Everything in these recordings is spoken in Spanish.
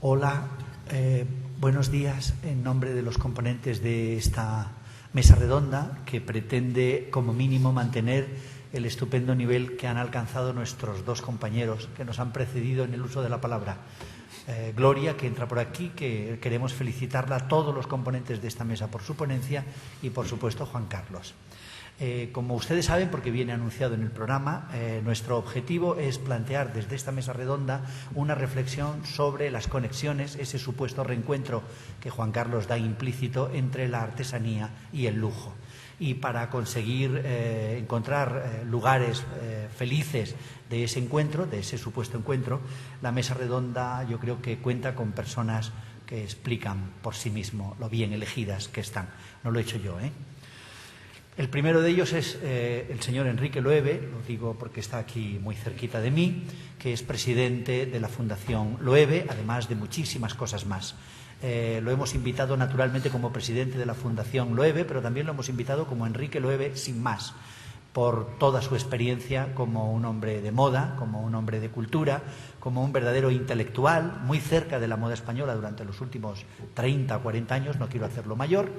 Hola, buenos días en nombre de los componentes de esta mesa redonda que pretende como mínimo mantener el estupendo nivel que han alcanzado nuestros dos compañeros que nos han precedido en el uso de la palabra. Gloria, que entra por aquí, que queremos felicitarla a todos los componentes de esta mesa por su ponencia y, por supuesto, Juan Carlos. Como ustedes saben, porque viene anunciado en el programa, nuestro objetivo es plantear desde esta mesa redonda una reflexión sobre las conexiones, ese supuesto reencuentro que Juan Carlos da implícito entre la artesanía y el lujo. Y para conseguir encontrar lugares felices de ese encuentro, de ese supuesto encuentro, la mesa redonda yo creo que cuenta con personas que explican por sí mismo lo bien elegidas que están. No lo he hecho yo, El primero de ellos es el señor Enrique Loewe, lo digo porque está aquí muy cerquita de mí, que es presidente de la Fundación Loewe, además de muchísimas cosas más. Lo hemos invitado naturalmente como presidente de la Fundación Loewe, pero también lo hemos invitado como Enrique Loewe sin más, por toda su experiencia como un hombre de moda, como un hombre de cultura, como un verdadero intelectual, muy cerca de la moda española durante los últimos 30 o 40 años, no quiero hacerlo mayor,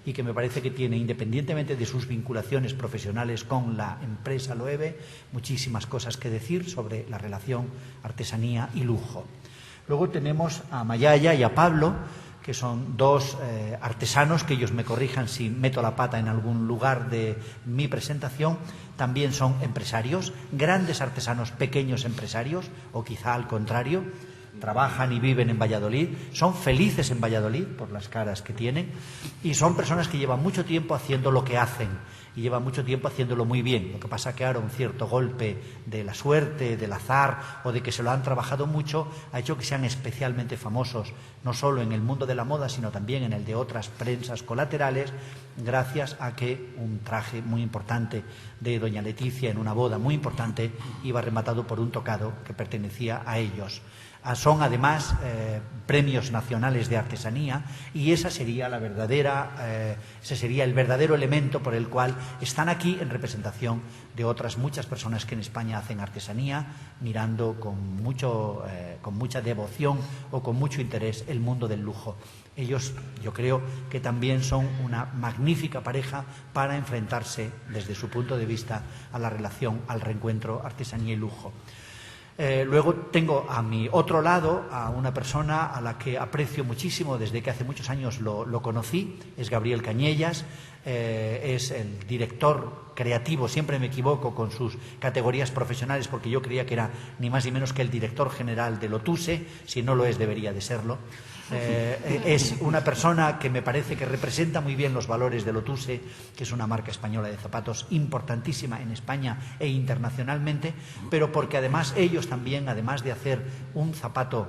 y que me parece que tiene, independientemente de sus vinculaciones profesionales con la empresa Loewe, muchísimas cosas que decir sobre la relación artesanía y lujo. Luego tenemos a Mayaya y a Pablo, que son dos artesanos, que ellos me corrijan si meto la pata en algún lugar de mi presentación. También son empresarios, grandes artesanos, pequeños empresarios, o quizá al contrario. Trabajan y viven en Valladolid, son felices en Valladolid por las caras que tienen y son personas que llevan mucho tiempo haciendo lo que hacen y llevan mucho tiempo haciéndolo muy bien. Lo que pasa que ahora un cierto golpe de la suerte, del azar o de que se lo han trabajado mucho ha hecho que sean especialmente famosos, no solo en el mundo de la moda, sino también en el de otras prensas colaterales, gracias a que un traje muy importante de doña Leticia en una boda muy importante iba rematado por un tocado que pertenecía a ellos. Son además premios nacionales de artesanía y ese sería el verdadero elemento por el cual están aquí en representación de otras muchas personas que en España hacen artesanía, mirando con mucha devoción o con mucho interés el mundo del lujo. Ellos, yo creo que también son una magnífica pareja para enfrentarse desde su punto de vista a la relación, al reencuentro artesanía y lujo. Luego tengo a mi otro lado a una persona a la que aprecio muchísimo desde que hace muchos años lo conocí, es Gabriel Cañellas, es el director creativo, siempre me equivoco con sus categorías profesionales porque yo creía que era ni más ni menos que el director general de Lotuse, si no lo es debería de serlo. Es una persona que me parece que representa muy bien los valores de Lotuse, que es una marca española de zapatos importantísima en España e internacionalmente, pero porque además ellos también, además de hacer un zapato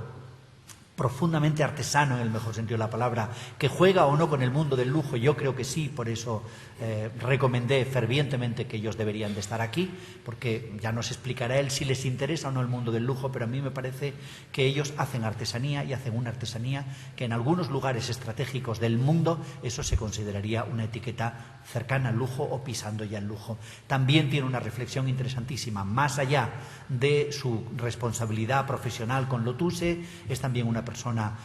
profundamente artesano en el mejor sentido de la palabra, que juega o no con el mundo del lujo, yo creo que sí, por eso recomendé fervientemente que ellos deberían de estar aquí, porque ya nos explicará él si les interesa o no el mundo del lujo, pero a mí me parece que ellos hacen artesanía y hacen una artesanía que en algunos lugares estratégicos del mundo eso se consideraría una etiqueta cercana al lujo o pisando ya el lujo. También tiene una reflexión interesantísima, más allá de su responsabilidad profesional con Lotuse, es también una persona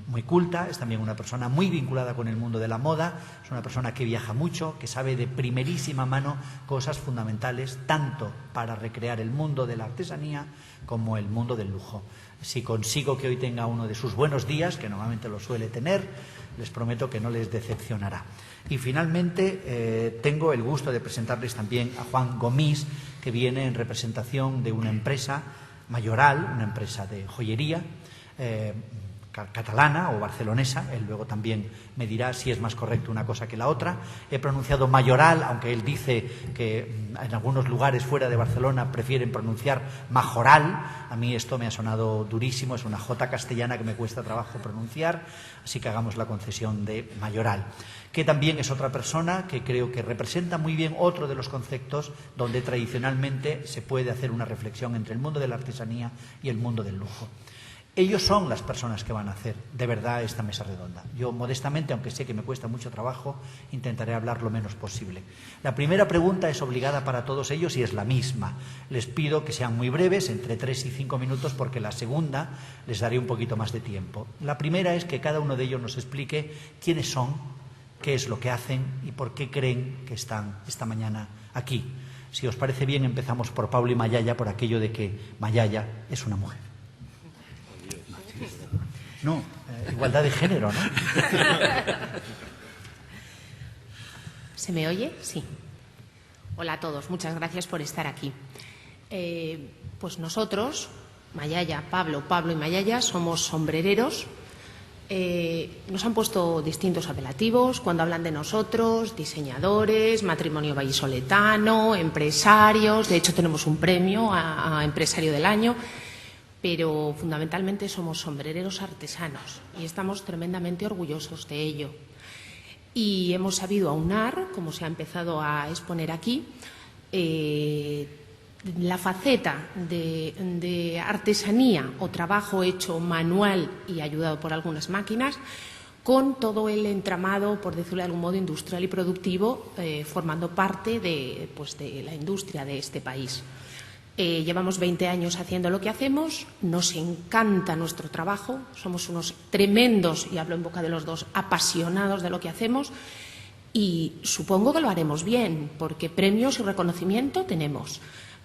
muy culta, es también una persona muy vinculada con el mundo de la moda, es una persona que viaja mucho, que sabe de primerísima mano cosas fundamentales tanto para recrear el mundo de la artesanía como el mundo del lujo. Si consigo que hoy tenga uno de sus buenos días, que normalmente lo suele tener, les prometo que no les decepcionará. Y finalmente tengo el gusto de presentarles también a Juan Gomís, que viene en representación de una empresa Mayoral, una empresa de joyería catalana o barcelonesa. Él luego también me dirá si es más correcto una cosa que la otra. He pronunciado Mayoral, aunque él dice que en algunos lugares fuera de Barcelona prefieren pronunciar Majoral. A mí esto me ha sonado durísimo, es una J castellana que me cuesta trabajo pronunciar, así que hagamos la concesión de Mayoral, que también es otra persona que creo que representa muy bien otro de los conceptos donde tradicionalmente se puede hacer una reflexión entre el mundo de la artesanía y el mundo del lujo. Ellos son las personas que van a hacer de verdad esta mesa redonda. Yo, modestamente, aunque sé que me cuesta mucho trabajo, intentaré hablar lo menos posible. La primera pregunta es obligada para todos ellos y es la misma. Les pido que sean muy breves, entre 3 y 5 minutos, porque la segunda les daré un poquito más de tiempo. La primera es que cada uno de ellos nos explique quiénes son, qué es lo que hacen y por qué creen que están esta mañana aquí. Si os parece bien, empezamos por Pablo y Mayaya, por aquello de que Mayaya es una mujer. No, igualdad de género, ¿no? ¿Se me oye? Sí. Hola a todos, muchas gracias por estar aquí. Pues nosotros, Mayaya, Pablo y Mayaya, somos sombrereros. Nos han puesto distintos apelativos cuando hablan de nosotros: diseñadores, matrimonio vallisoletano, empresarios. De hecho, tenemos un premio a Empresario del Año. Pero fundamentalmente somos sombrereros artesanos y estamos tremendamente orgullosos de ello. Y hemos sabido aunar, como se ha empezado a exponer aquí, la faceta de artesanía o trabajo hecho manual y ayudado por algunas máquinas, con todo el entramado, por decirlo de algún modo, industrial y productivo, formando parte de la industria de este país. Llevamos 20 años haciendo lo que hacemos, nos encanta nuestro trabajo, somos unos tremendos, y hablo en boca de los dos, apasionados de lo que hacemos, y supongo que lo haremos bien, porque premios y reconocimiento tenemos,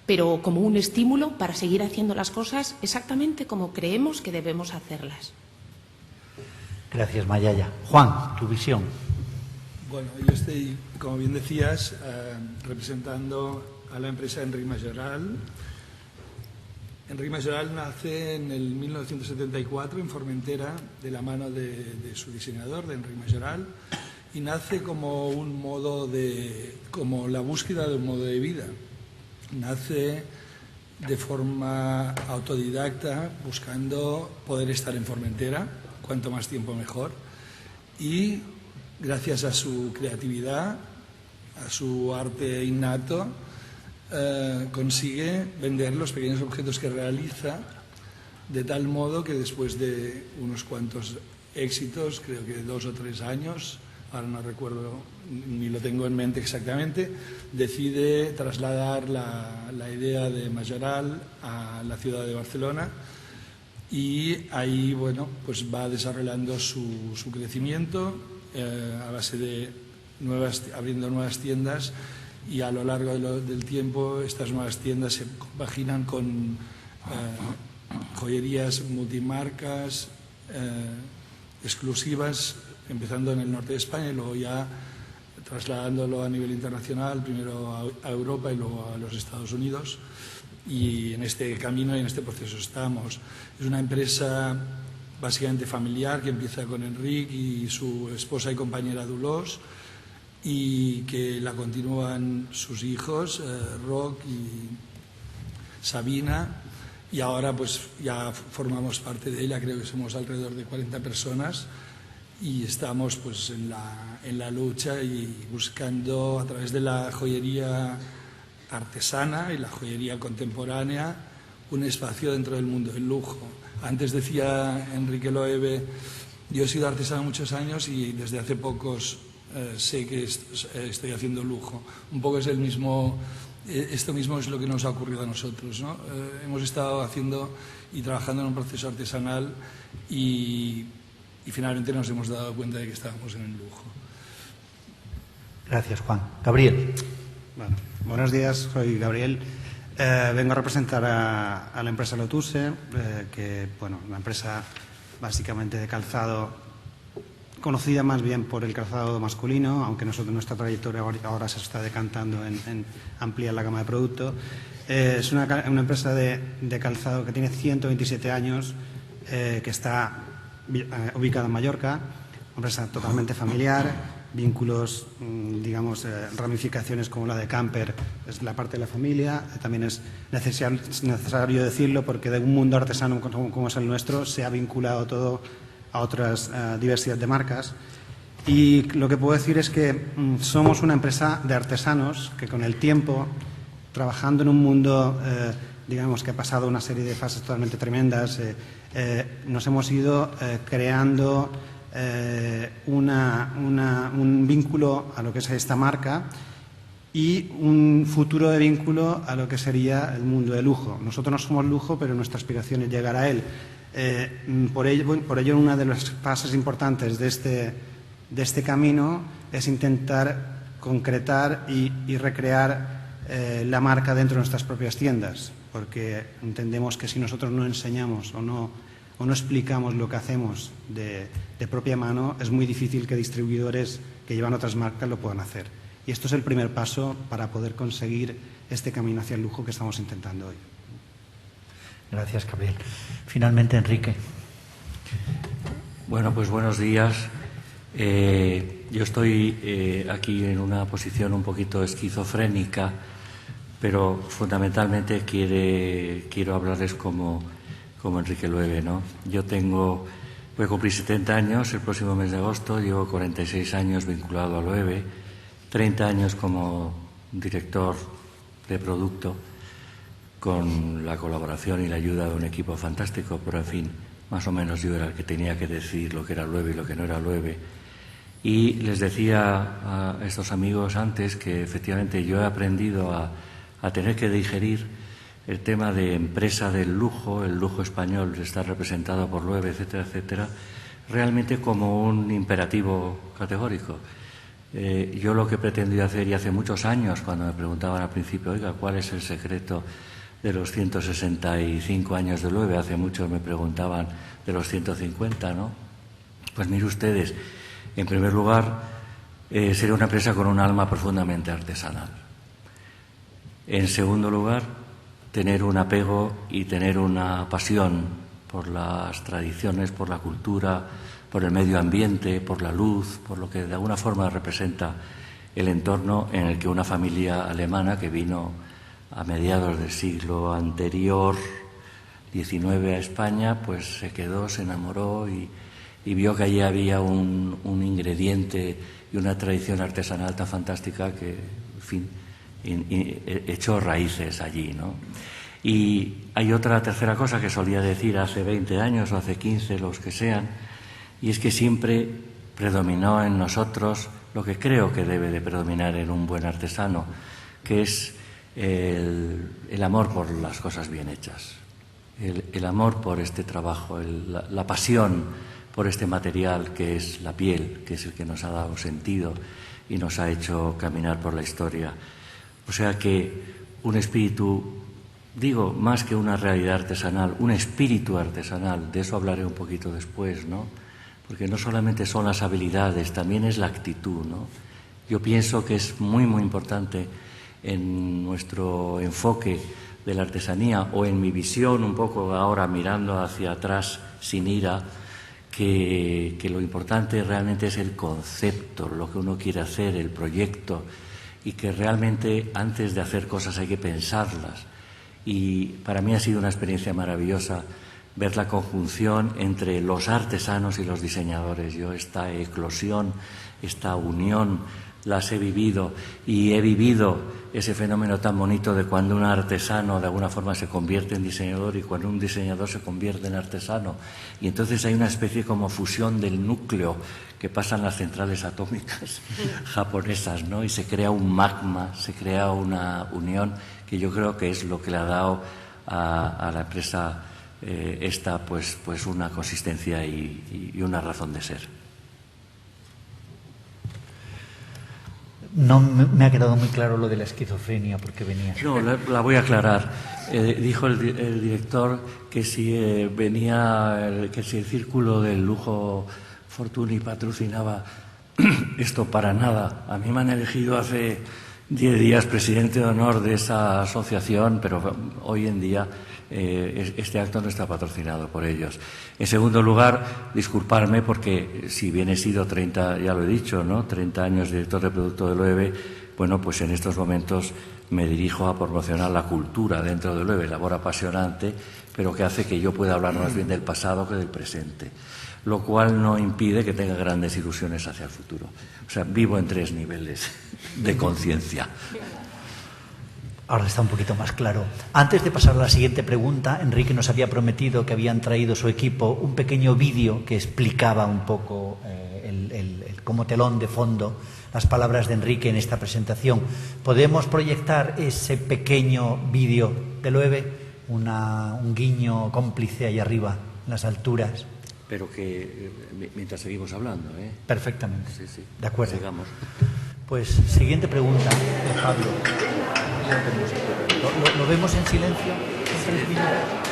pero como un estímulo para seguir haciendo las cosas exactamente como creemos que debemos hacerlas. Gracias, Mayaya. Juan, tu visión. Bueno, yo estoy, como bien decías, representando a la empresa Enric Majoral. Enric Majoral nace en el 1974 en Formentera, de la mano de su diseñador, de Enric Majoral, y nace como como la búsqueda de un modo de vida. Nace de forma autodidacta, buscando poder estar en Formentera, cuanto más tiempo mejor, y gracias a su creatividad, a su arte innato, consigue vender los pequeños objetos que realiza, de tal modo que después de unos cuantos éxitos, creo que 2 o 3 años, ahora no recuerdo ni lo tengo en mente exactamente, decide trasladar la idea de Majoral a la ciudad de Barcelona, y ahí, bueno, pues va desarrollando su crecimiento a base de abriendo nuevas tiendas, y a lo largo del tiempo estas nuevas tiendas se compaginan con joyerías multimarcas exclusivas, empezando en el norte de España y luego ya trasladándolo a nivel internacional, primero a Europa y luego a los Estados Unidos. Y en este camino y en este proceso estamos. Es una empresa básicamente familiar que empieza con Enric y su esposa y compañera Dolors, y que la continúan sus hijos, Roc y Sabina, y ahora pues ya formamos parte de ella. Creo que somos alrededor de 40 personas y estamos pues en la lucha y buscando, a través de la joyería artesana y la joyería contemporánea, un espacio dentro del mundo del lujo. Antes decía Enrique Loewe, yo he sido artesano muchos años y desde hace pocos sé que estoy haciendo lujo. Un poco es esto mismo es lo que nos ha ocurrido a nosotros, ¿no? Hemos estado haciendo y trabajando en un proceso artesanal y finalmente nos hemos dado cuenta de que estábamos en el lujo. Gracias, Juan. Gabriel. Bueno, buenos días, soy Gabriel. Vengo a representar a la empresa Lotuse, que, bueno, una empresa básicamente de calzado, conocida más bien por el calzado masculino, aunque nuestra trayectoria ahora se está decantando en ampliar la gama de producto. Es una empresa de calzado que tiene 127 años, que está ubicada en Mallorca, una empresa totalmente familiar, vínculos, digamos, ramificaciones como la de Camper, es la parte de la familia. También es necesario decirlo porque de un mundo artesano como es el nuestro se ha vinculado todo a otras diversidad de marcas. Y lo que puedo decir es que somos una empresa de artesanos que con el tiempo, trabajando en un mundo digamos que ha pasado una serie de fases totalmente tremendas. Nos hemos ido creando un vínculo a lo que es esta marca y un futuro de vínculo a lo que sería el mundo del lujo. Nosotros no somos lujo, pero nuestra aspiración es llegar a él. Por ello, una de las fases importantes de este camino es intentar concretar y recrear la marca dentro de nuestras propias tiendas, porque entendemos que si nosotros no enseñamos o no explicamos lo que hacemos de propia mano, es muy difícil que distribuidores que llevan otras marcas lo puedan hacer. Y esto es el primer paso para poder conseguir este camino hacia el lujo que estamos intentando hoy. Gracias, Gabriel. Finalmente, Enrique. Bueno, pues buenos días. Yo estoy aquí en una posición un poquito esquizofrénica, pero fundamentalmente quiero hablarles como Enrique Loewe, ¿no? Voy a cumplir 70 años el próximo mes de agosto, llevo 46 años vinculado a Loewe, 30 años como director de producto, con la colaboración y la ayuda de un equipo fantástico, pero en fin, más o menos yo era el que tenía que decidir lo que era Loewe y lo que no era Loewe. Y les decía a estos amigos antes que efectivamente yo he aprendido a tener que digerir el tema de empresa del lujo, el lujo español está representado por Loewe, etcétera, etcétera, realmente como un imperativo categórico. Yo lo que pretendí hacer, y hace muchos años, cuando me preguntaban al principio, oiga, ¿cuál es el secreto de los 165 años de Loewe? Hace muchos me preguntaban de los 150, ¿no? Pues mire ustedes, en primer lugar, sería una empresa con un alma profundamente artesanal. En segundo lugar, tener un apego y tener una pasión por las tradiciones, por la cultura, por el medio ambiente, por la luz, por lo que de alguna forma representa el entorno en el que una familia alemana que vino a mediados del siglo anterior, XIX, a España, pues se quedó, se enamoró y vio que allí había un ingrediente y una tradición artesanal tan fantástica que, en fin, echó raíces allí, ¿no? Y hay otra tercera cosa que solía decir hace 20 años o hace 15, los que sean, y es que siempre predominó en nosotros lo que creo que debe de predominar en un buen artesano, que es el amor por las cosas bien hechas, el amor por este trabajo, la pasión por este material que es la piel, que es el que nos ha dado sentido y nos ha hecho caminar por la historia. O sea que un espíritu, digo, más que una realidad artesanal, un espíritu artesanal, de eso hablaré un poquito después, ¿no? Porque no solamente son las habilidades, también es la actitud, ¿no? Yo pienso que es muy, muy importante en nuestro enfoque de la artesanía, o en mi visión un poco ahora mirando hacia atrás sin ira, que lo importante realmente es el concepto, lo que uno quiere hacer, el proyecto, y que realmente antes de hacer cosas hay que pensarlas. Y para mí ha sido una experiencia maravillosa ver la conjunción entre los artesanos y los diseñadores. Yo esta eclosión, esta unión, las he vivido, y he vivido ese fenómeno tan bonito de cuando un artesano de alguna forma se convierte en diseñador y cuando un diseñador se convierte en artesano. Y entonces hay una especie como fusión del núcleo que pasa en las centrales atómicas japonesas, ¿no? Y se crea un magma, se crea una unión que yo creo que es lo que le ha dado a la empresa esta pues una consistencia y una razón de ser. No me ha quedado muy claro lo de la esquizofrenia, porque venía. No, la voy a aclarar. Dijo el director que si que si el Círculo del Lujo Fortuny patrocinaba esto, para nada. A mí me han elegido hace 10 días presidente de honor de esa asociación, pero hoy en día este acto no está patrocinado por ellos. En segundo lugar, disculparme porque si bien he sido 30, ya lo he dicho, ¿no? 30 años director de producto de Loewe, bueno, pues en estos momentos me dirijo a promocionar la cultura dentro de Loewe, labor apasionante, pero que hace que yo pueda hablar más bien del pasado que del presente, lo cual no impide que tenga grandes ilusiones hacia el futuro. O sea, vivo en 3 niveles de conciencia. Ahora está un poquito más claro. Antes de pasar a la siguiente pregunta, Enrique nos había prometido que habían traído su equipo un pequeño vídeo que explicaba un poco como telón de fondo las palabras de Enrique en esta presentación. ¿Podemos proyectar ese pequeño vídeo de Loewe? Un guiño cómplice ahí arriba, en las alturas. Pero que mientras seguimos hablando, ¿eh? Perfectamente. Sí, sí. De acuerdo. Sigamos. Pues siguiente pregunta, Pablo. ¿Lo vemos en silencio? En 3 minutos.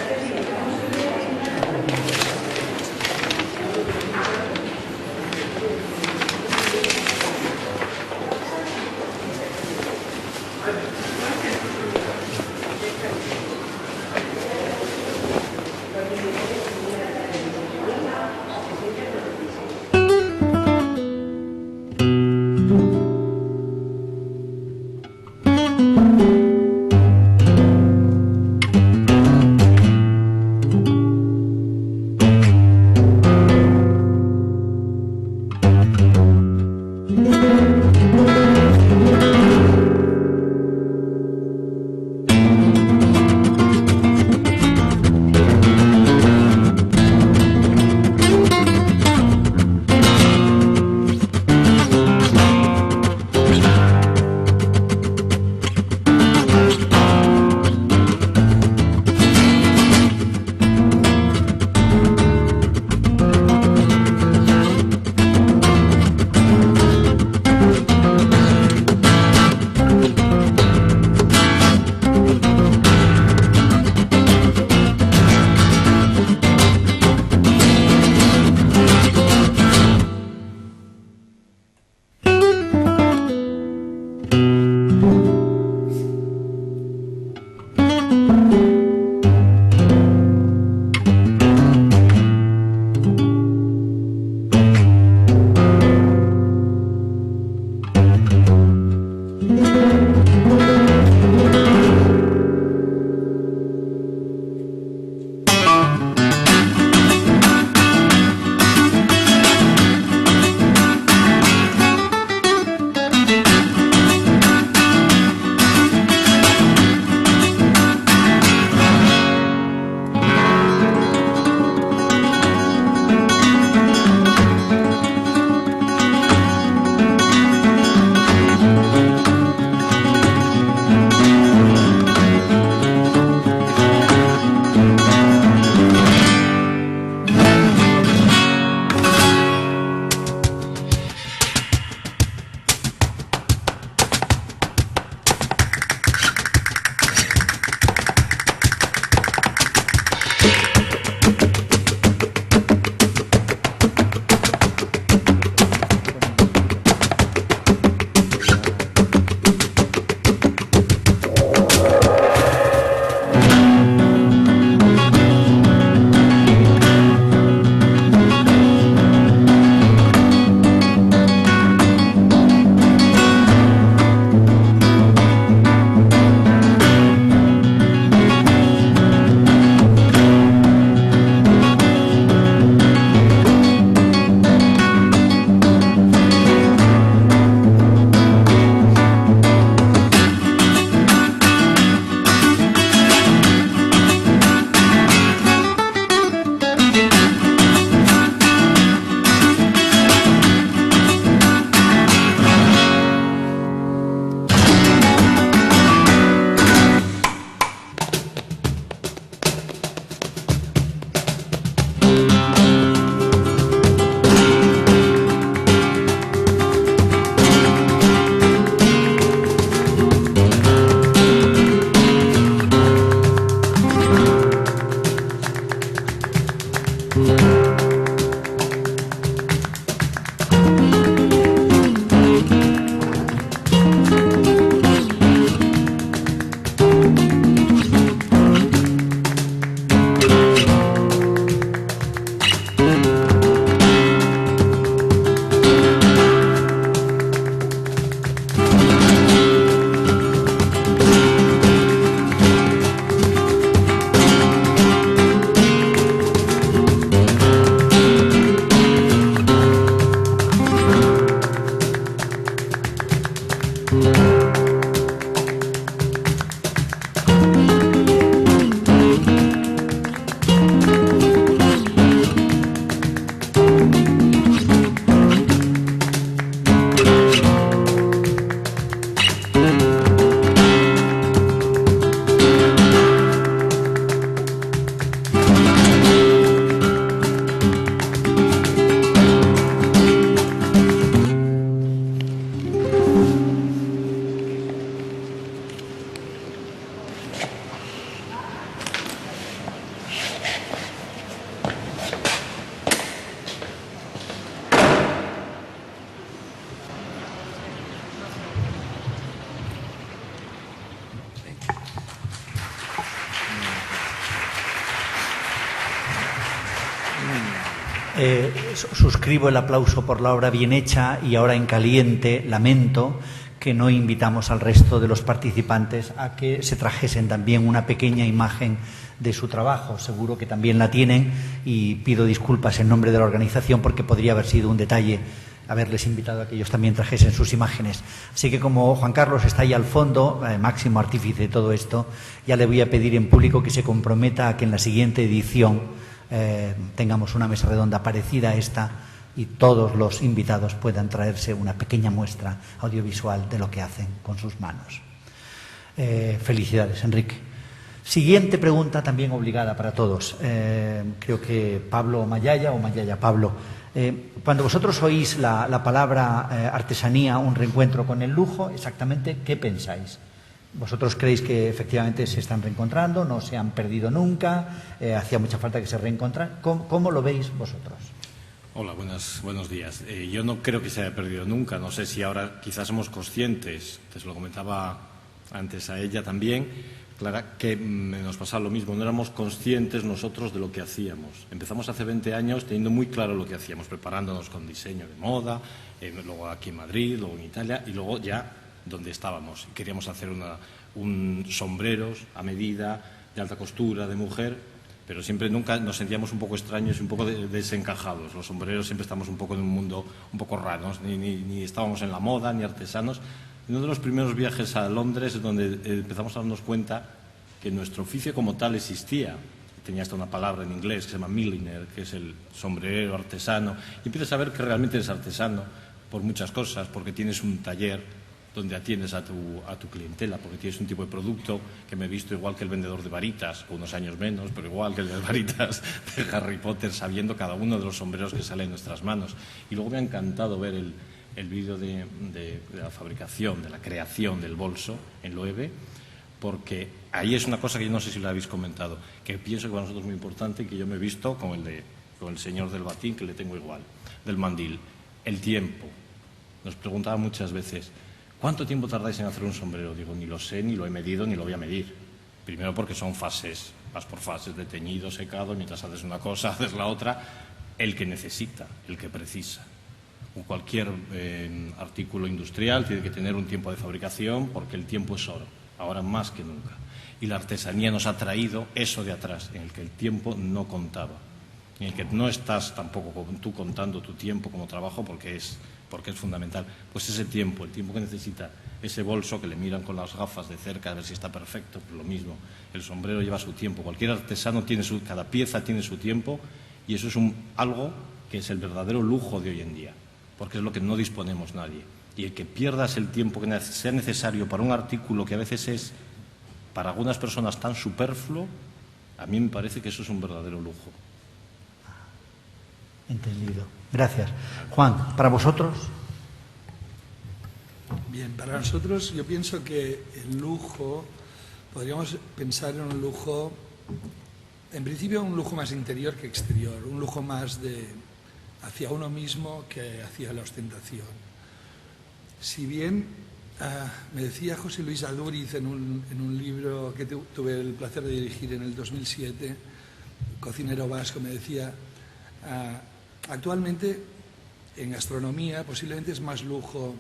Suscribo el aplauso por la obra bien hecha y ahora en caliente lamento que no invitamos al resto de los participantes a que se trajesen también una pequeña imagen de su trabajo. Seguro que también la tienen y pido disculpas en nombre de la organización porque podría haber sido un detalle haberles invitado a que ellos también trajesen sus imágenes. Así que como Juan Carlos está ahí al fondo, máximo artífice de todo esto, ya le voy a pedir en público que se comprometa a que en la siguiente edición tengamos una mesa redonda parecida a esta y todos los invitados puedan traerse una pequeña muestra audiovisual de lo que hacen con sus manos. Felicidades, Enrique. Siguiente pregunta, también obligada para todos. Creo que Pablo Mayaya o Mayaya Pablo. Cuando vosotros oís la palabra artesanía, un reencuentro con el lujo, exactamente, ¿qué pensáis? ¿Vosotros creéis que efectivamente se están reencontrando, no se han perdido nunca, hacía mucha falta que se reencontraran? ¿Cómo lo veis vosotros? Hola, buenos días. Yo no creo que se haya perdido nunca. No sé si ahora quizás somos conscientes, te lo comentaba antes a ella también, Clara, que nos pasaba lo mismo. No éramos conscientes nosotros de lo que hacíamos. Empezamos hace 20 años teniendo muy claro lo que hacíamos, preparándonos con diseño de moda, luego aquí en Madrid, luego en Italia y luego ya donde estábamos. Queríamos hacer un sombreros a medida, de alta costura, de mujer, pero siempre nunca nos sentíamos un poco extraños y un poco desencajados. Los sombreros siempre estamos un poco en un mundo un poco raro, ¿no? Ni estábamos en la moda, ni artesanos. En uno de los primeros viajes a Londres es donde empezamos a darnos cuenta que nuestro oficio como tal existía. Tenía hasta una palabra en inglés que se llama milliner, que es el sombrerero artesano. Y empiezas a ver que realmente eres artesano por muchas cosas, porque tienes un taller donde atiendes a tu clientela, porque tienes un tipo de producto que me he visto igual que el vendedor de varitas, o unos años menos, pero igual que el de varitas de Harry Potter, sabiendo cada uno de los sombreros que salen en nuestras manos. Y luego me ha encantado ver el vídeo de la fabricación, de la creación del bolso en Loewe, porque ahí es una cosa que yo no sé si lo habéis comentado, que pienso que para nosotros es muy importante y que yo me he visto con el señor del batín, que le tengo igual, del mandil. El tiempo. Nos preguntaba muchas veces, ¿cuánto tiempo tardáis en hacer un sombrero? Digo, ni lo sé, ni lo he medido, ni lo voy a medir. Primero porque son fases, vas por fases de teñido, secado, mientras haces una cosa, haces la otra. El que necesita, el que precisa. O cualquier artículo industrial tiene que tener un tiempo de fabricación porque el tiempo es oro, ahora más que nunca. Y la artesanía nos ha traído eso de atrás, en el que el tiempo no contaba, en el que no estás tampoco tú contando tu tiempo como trabajo porque es fundamental. Pues ese tiempo, el tiempo que necesita ese bolso, que le miran con las gafas de cerca a ver si está perfecto, pues lo mismo. El sombrero lleva su tiempo. Cualquier artesano cada pieza tiene su tiempo y eso es algo que es el verdadero lujo de hoy en día, porque es lo que no disponemos nadie. Y el que pierdas el tiempo que sea necesario para un artículo que a veces es, para algunas personas, tan superfluo, a mí me parece que eso es un verdadero lujo. Entendido. Gracias. Juan, ¿para vosotros? Bien, para nosotros yo pienso que el lujo, podríamos pensar en un lujo, en principio un lujo más interior que exterior, un lujo más hacia uno mismo que hacia la ostentación. Si bien me decía José Luis Adúriz en un libro que tuve el placer de dirigir en el 2007, cocinero vasco, me decía, actualmente en gastronomía posiblemente es más lujo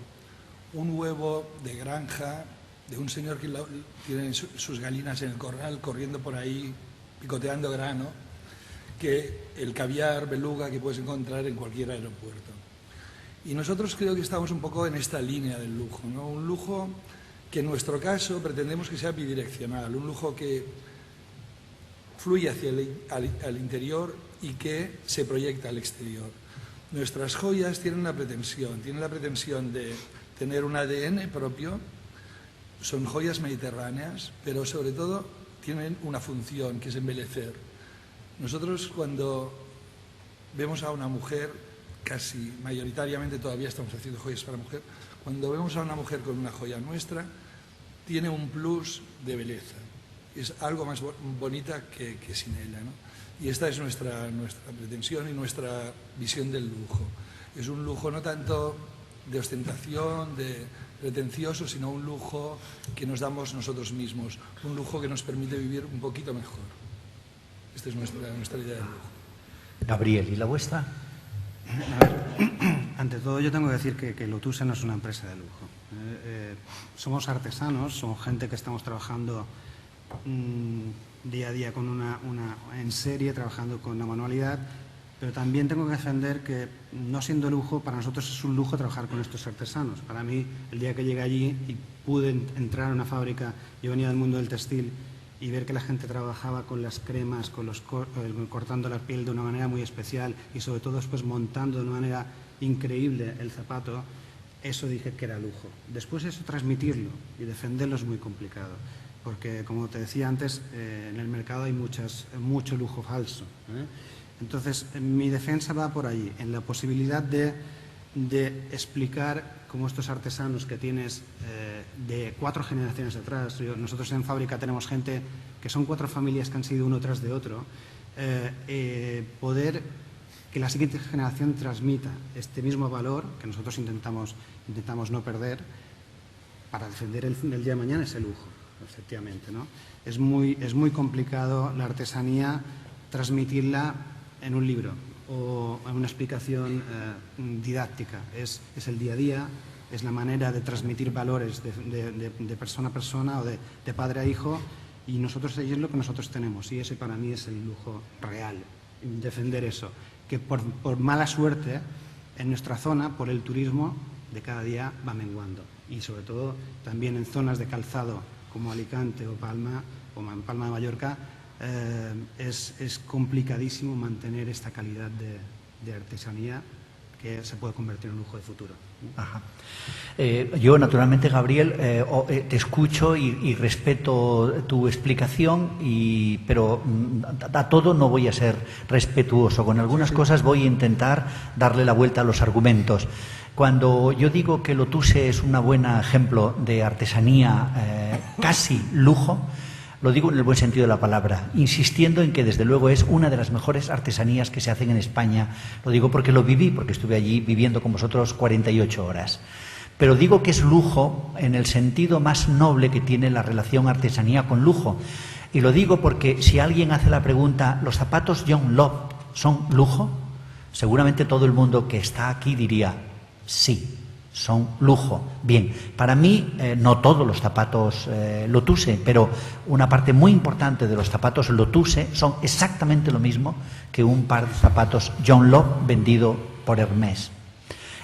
un huevo de granja de un señor que tiene sus gallinas en el corral corriendo por ahí picoteando grano, que el caviar, beluga que puedes encontrar en cualquier aeropuerto. Y nosotros creo que estamos un poco en esta línea del lujo, ¿no? Un lujo que en nuestro caso pretendemos que sea bidireccional, un lujo que fluye hacia al interior y que se proyecta al exterior. Nuestras joyas tienen la pretensión de tener un ADN propio, son joyas mediterráneas, pero sobre todo tienen una función que es embellecer. Nosotros cuando vemos a una mujer, casi mayoritariamente todavía estamos haciendo joyas para mujer, cuando vemos a una mujer con una joya nuestra, tiene un plus de belleza. Es algo más bonita que sin ella, ¿no? Y esta es nuestra pretensión y nuestra visión del lujo. Es un lujo no tanto de ostentación, de pretencioso, sino un lujo que nos damos nosotros mismos, un lujo que nos permite vivir un poquito mejor. Esta es nuestra idea del lujo. Gabriel, ¿y la vuestra? A ver, ante todo yo tengo que decir que Lotusse no es una empresa de lujo. Somos artesanos, somos gente que estamos trabajando día a día en serie, trabajando con la manualidad, pero también tengo que defender que, no siendo lujo, para nosotros es un lujo trabajar con estos artesanos. Para mí, el día que llegué allí y pude entrar a una fábrica, yo venía del mundo del textil, y ver que la gente trabajaba con las cremas, cortando la piel de una manera muy especial y sobre todo después montando de una manera increíble el zapato, eso dije que era lujo. Después eso transmitirlo y defenderlo es muy complicado, porque como te decía antes, en el mercado hay mucho lujo falso, ¿eh? Entonces, mi defensa va por allí, en la posibilidad de explicar cómo estos artesanos que tienes de 4 generaciones atrás. Nosotros en fábrica tenemos gente que son 4 familias que han sido uno tras de otro, poder que la siguiente generación transmita este mismo valor que nosotros intentamos no perder para defender el día de mañana ese lujo, efectivamente, ¿no? Es muy complicado la artesanía transmitirla en un libro o en una explicación didáctica. Es el día a día, es la manera de transmitir valores de persona a persona o de padre a hijo, y nosotros es lo que nosotros tenemos, y ese para mí es el lujo real, defender eso, que por mala suerte en nuestra zona, por el turismo, de cada día va menguando, y sobre todo también en zonas de calzado como Alicante o Palma, o en Palma de Mallorca, es complicadísimo mantener esta calidad de artesanía que se puede convertir en un lujo de futuro. Ajá. Yo, naturalmente, Gabriel, te escucho y respeto tu explicación, pero a todo no voy a ser respetuoso. Con algunas cosas voy a intentar darle la vuelta a los argumentos. Cuando yo digo que Lotusse es un buen ejemplo de artesanía casi lujo, lo digo en el buen sentido de la palabra, insistiendo en que desde luego es una de las mejores artesanías que se hacen en España. Lo digo porque lo viví, porque estuve allí viviendo con vosotros 48 horas. Pero digo que es lujo en el sentido más noble que tiene la relación artesanía con lujo. Y lo digo porque si alguien hace la pregunta, ¿los zapatos John Love son lujo? Seguramente todo el mundo que está aquí diría, sí, son lujo. Bien, para mí no todos los zapatos Lotusse, pero una parte muy importante de los zapatos Lotusse son exactamente lo mismo que un par de zapatos John Love vendido por Hermès.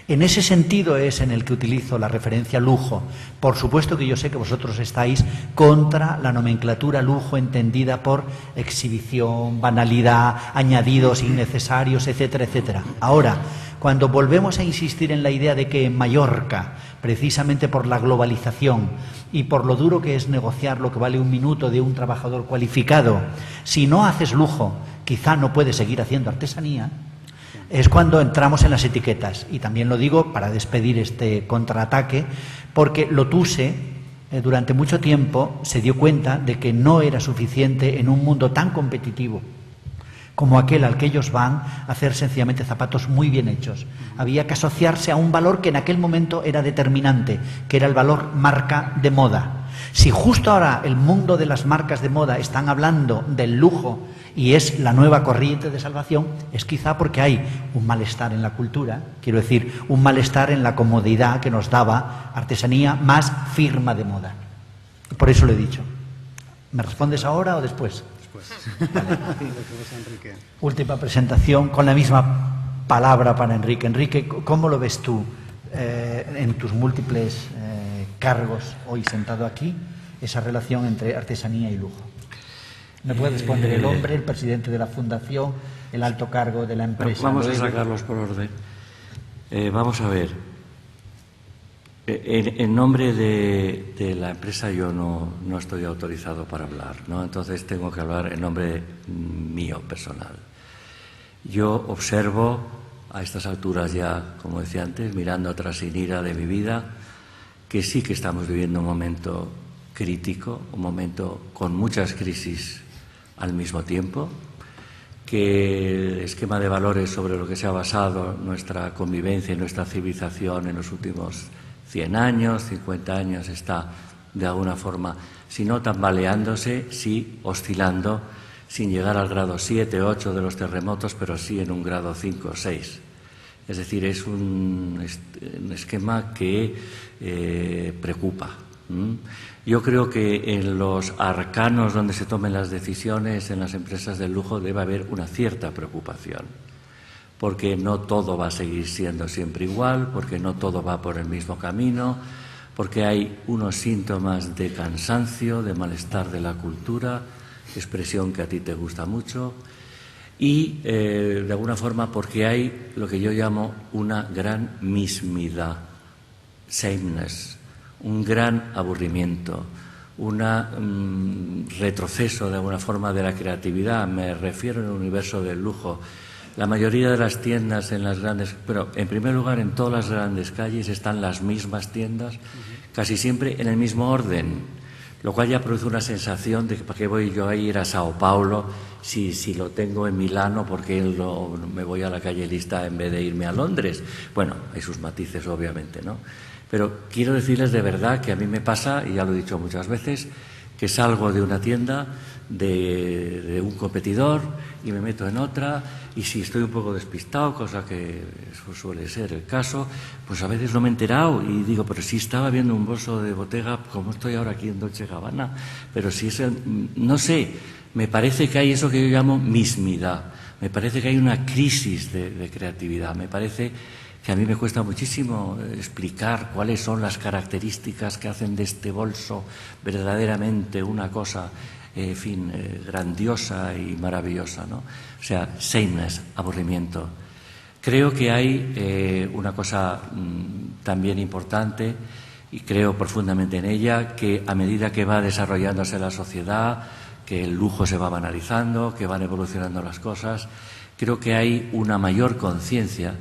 En ese sentido es en el que utilizo la referencia lujo. Por supuesto que yo sé que vosotros estáis contra la nomenclatura lujo entendida por exhibición, banalidad, añadidos innecesarios, etcétera, etcétera. Ahora, cuando volvemos a insistir en la idea de que en Mallorca, precisamente por la globalización y por lo duro que es negociar lo que vale un minuto de un trabajador cualificado, si no haces lujo, quizá no puedes seguir haciendo artesanía, es cuando entramos en las etiquetas. Y también lo digo para despedir este contraataque, porque Lotusse durante mucho tiempo se dio cuenta de que no era suficiente en un mundo tan competitivo como aquel al que ellos van a hacer sencillamente zapatos muy bien hechos. Había que asociarse a un valor que en aquel momento era determinante, que era el valor marca de moda. Si justo ahora el mundo de las marcas de moda están hablando del lujo y es la nueva corriente de salvación, es quizá porque hay un malestar en la cultura, quiero decir, un malestar en la comodidad que nos daba artesanía más firma de moda. Por eso lo he dicho. ¿Me respondes ahora o después? Vale. Última presentación con la misma palabra para Enrique. Enrique, ¿cómo lo ves tú en tus múltiples cargos hoy sentado aquí, esa relación entre artesanía y lujo? ¿Me puede responder el hombre, el presidente de la fundación, el alto cargo de la empresa? Vamos a sacarlos por orden. Vamos a ver. En nombre de la empresa yo no estoy autorizado para hablar, ¿no? Entonces tengo que hablar en nombre mío, personal. Yo observo a estas alturas ya, como decía antes, mirando atrás sin ira de mi vida, que sí que estamos viviendo un momento crítico, un momento con muchas crisis al mismo tiempo, que el esquema de valores sobre lo que se ha basado nuestra convivencia y nuestra civilización en los últimos 100 años, 50 años está de alguna forma, si no tambaleándose, sí oscilando, sin llegar al grado 7, 8 de los terremotos, pero sí en un grado 5 o 6. Es decir, es un esquema que preocupa. Yo creo que en los arcanos donde se tomen las decisiones en las empresas del lujo debe haber una cierta preocupación, porque no todo va a seguir siendo siempre igual, porque no todo va por el mismo camino, porque hay unos síntomas de cansancio, de malestar de la cultura, expresión que a ti te gusta mucho, y de alguna forma porque hay lo que yo llamo una gran mismidad, sameness, un gran aburrimiento, un retroceso de alguna forma de la creatividad. Me refiero al universo del lujo. La mayoría de las tiendas en las grandes, pero en primer lugar en todas las grandes calles están las mismas tiendas, casi siempre en el mismo orden, lo cual ya produce una sensación de que ¿para qué voy yo a ir a Sao Paulo si lo tengo en Milano? Porque me voy a la calle Lista en vez de irme a Londres. Bueno, hay sus matices obviamente, ¿no? Pero quiero decirles de verdad que a mí me pasa, y ya lo he dicho muchas veces, que salgo de una tienda de un competidor y me meto en otra, y si estoy un poco despistado, cosa que suele ser el caso, pues a veces no me he enterado y digo, pero si estaba viendo un bolso de Bottega, ¿cómo estoy ahora aquí en Dolce & Gabbana? Pero si es no sé, me parece que hay eso que yo llamo mismidad, me parece que hay una crisis de creatividad, me parece que a mí me cuesta muchísimo explicar cuáles son las características que hacen de este bolso verdaderamente una cosa, grandiosa y maravillosa, ¿no? O sea, sameness, aburrimiento. Creo que hay una cosa también importante, y creo profundamente en ella, que a medida que va desarrollándose la sociedad, que el lujo se va banalizando, que van evolucionando las cosas, creo que hay una mayor conciencia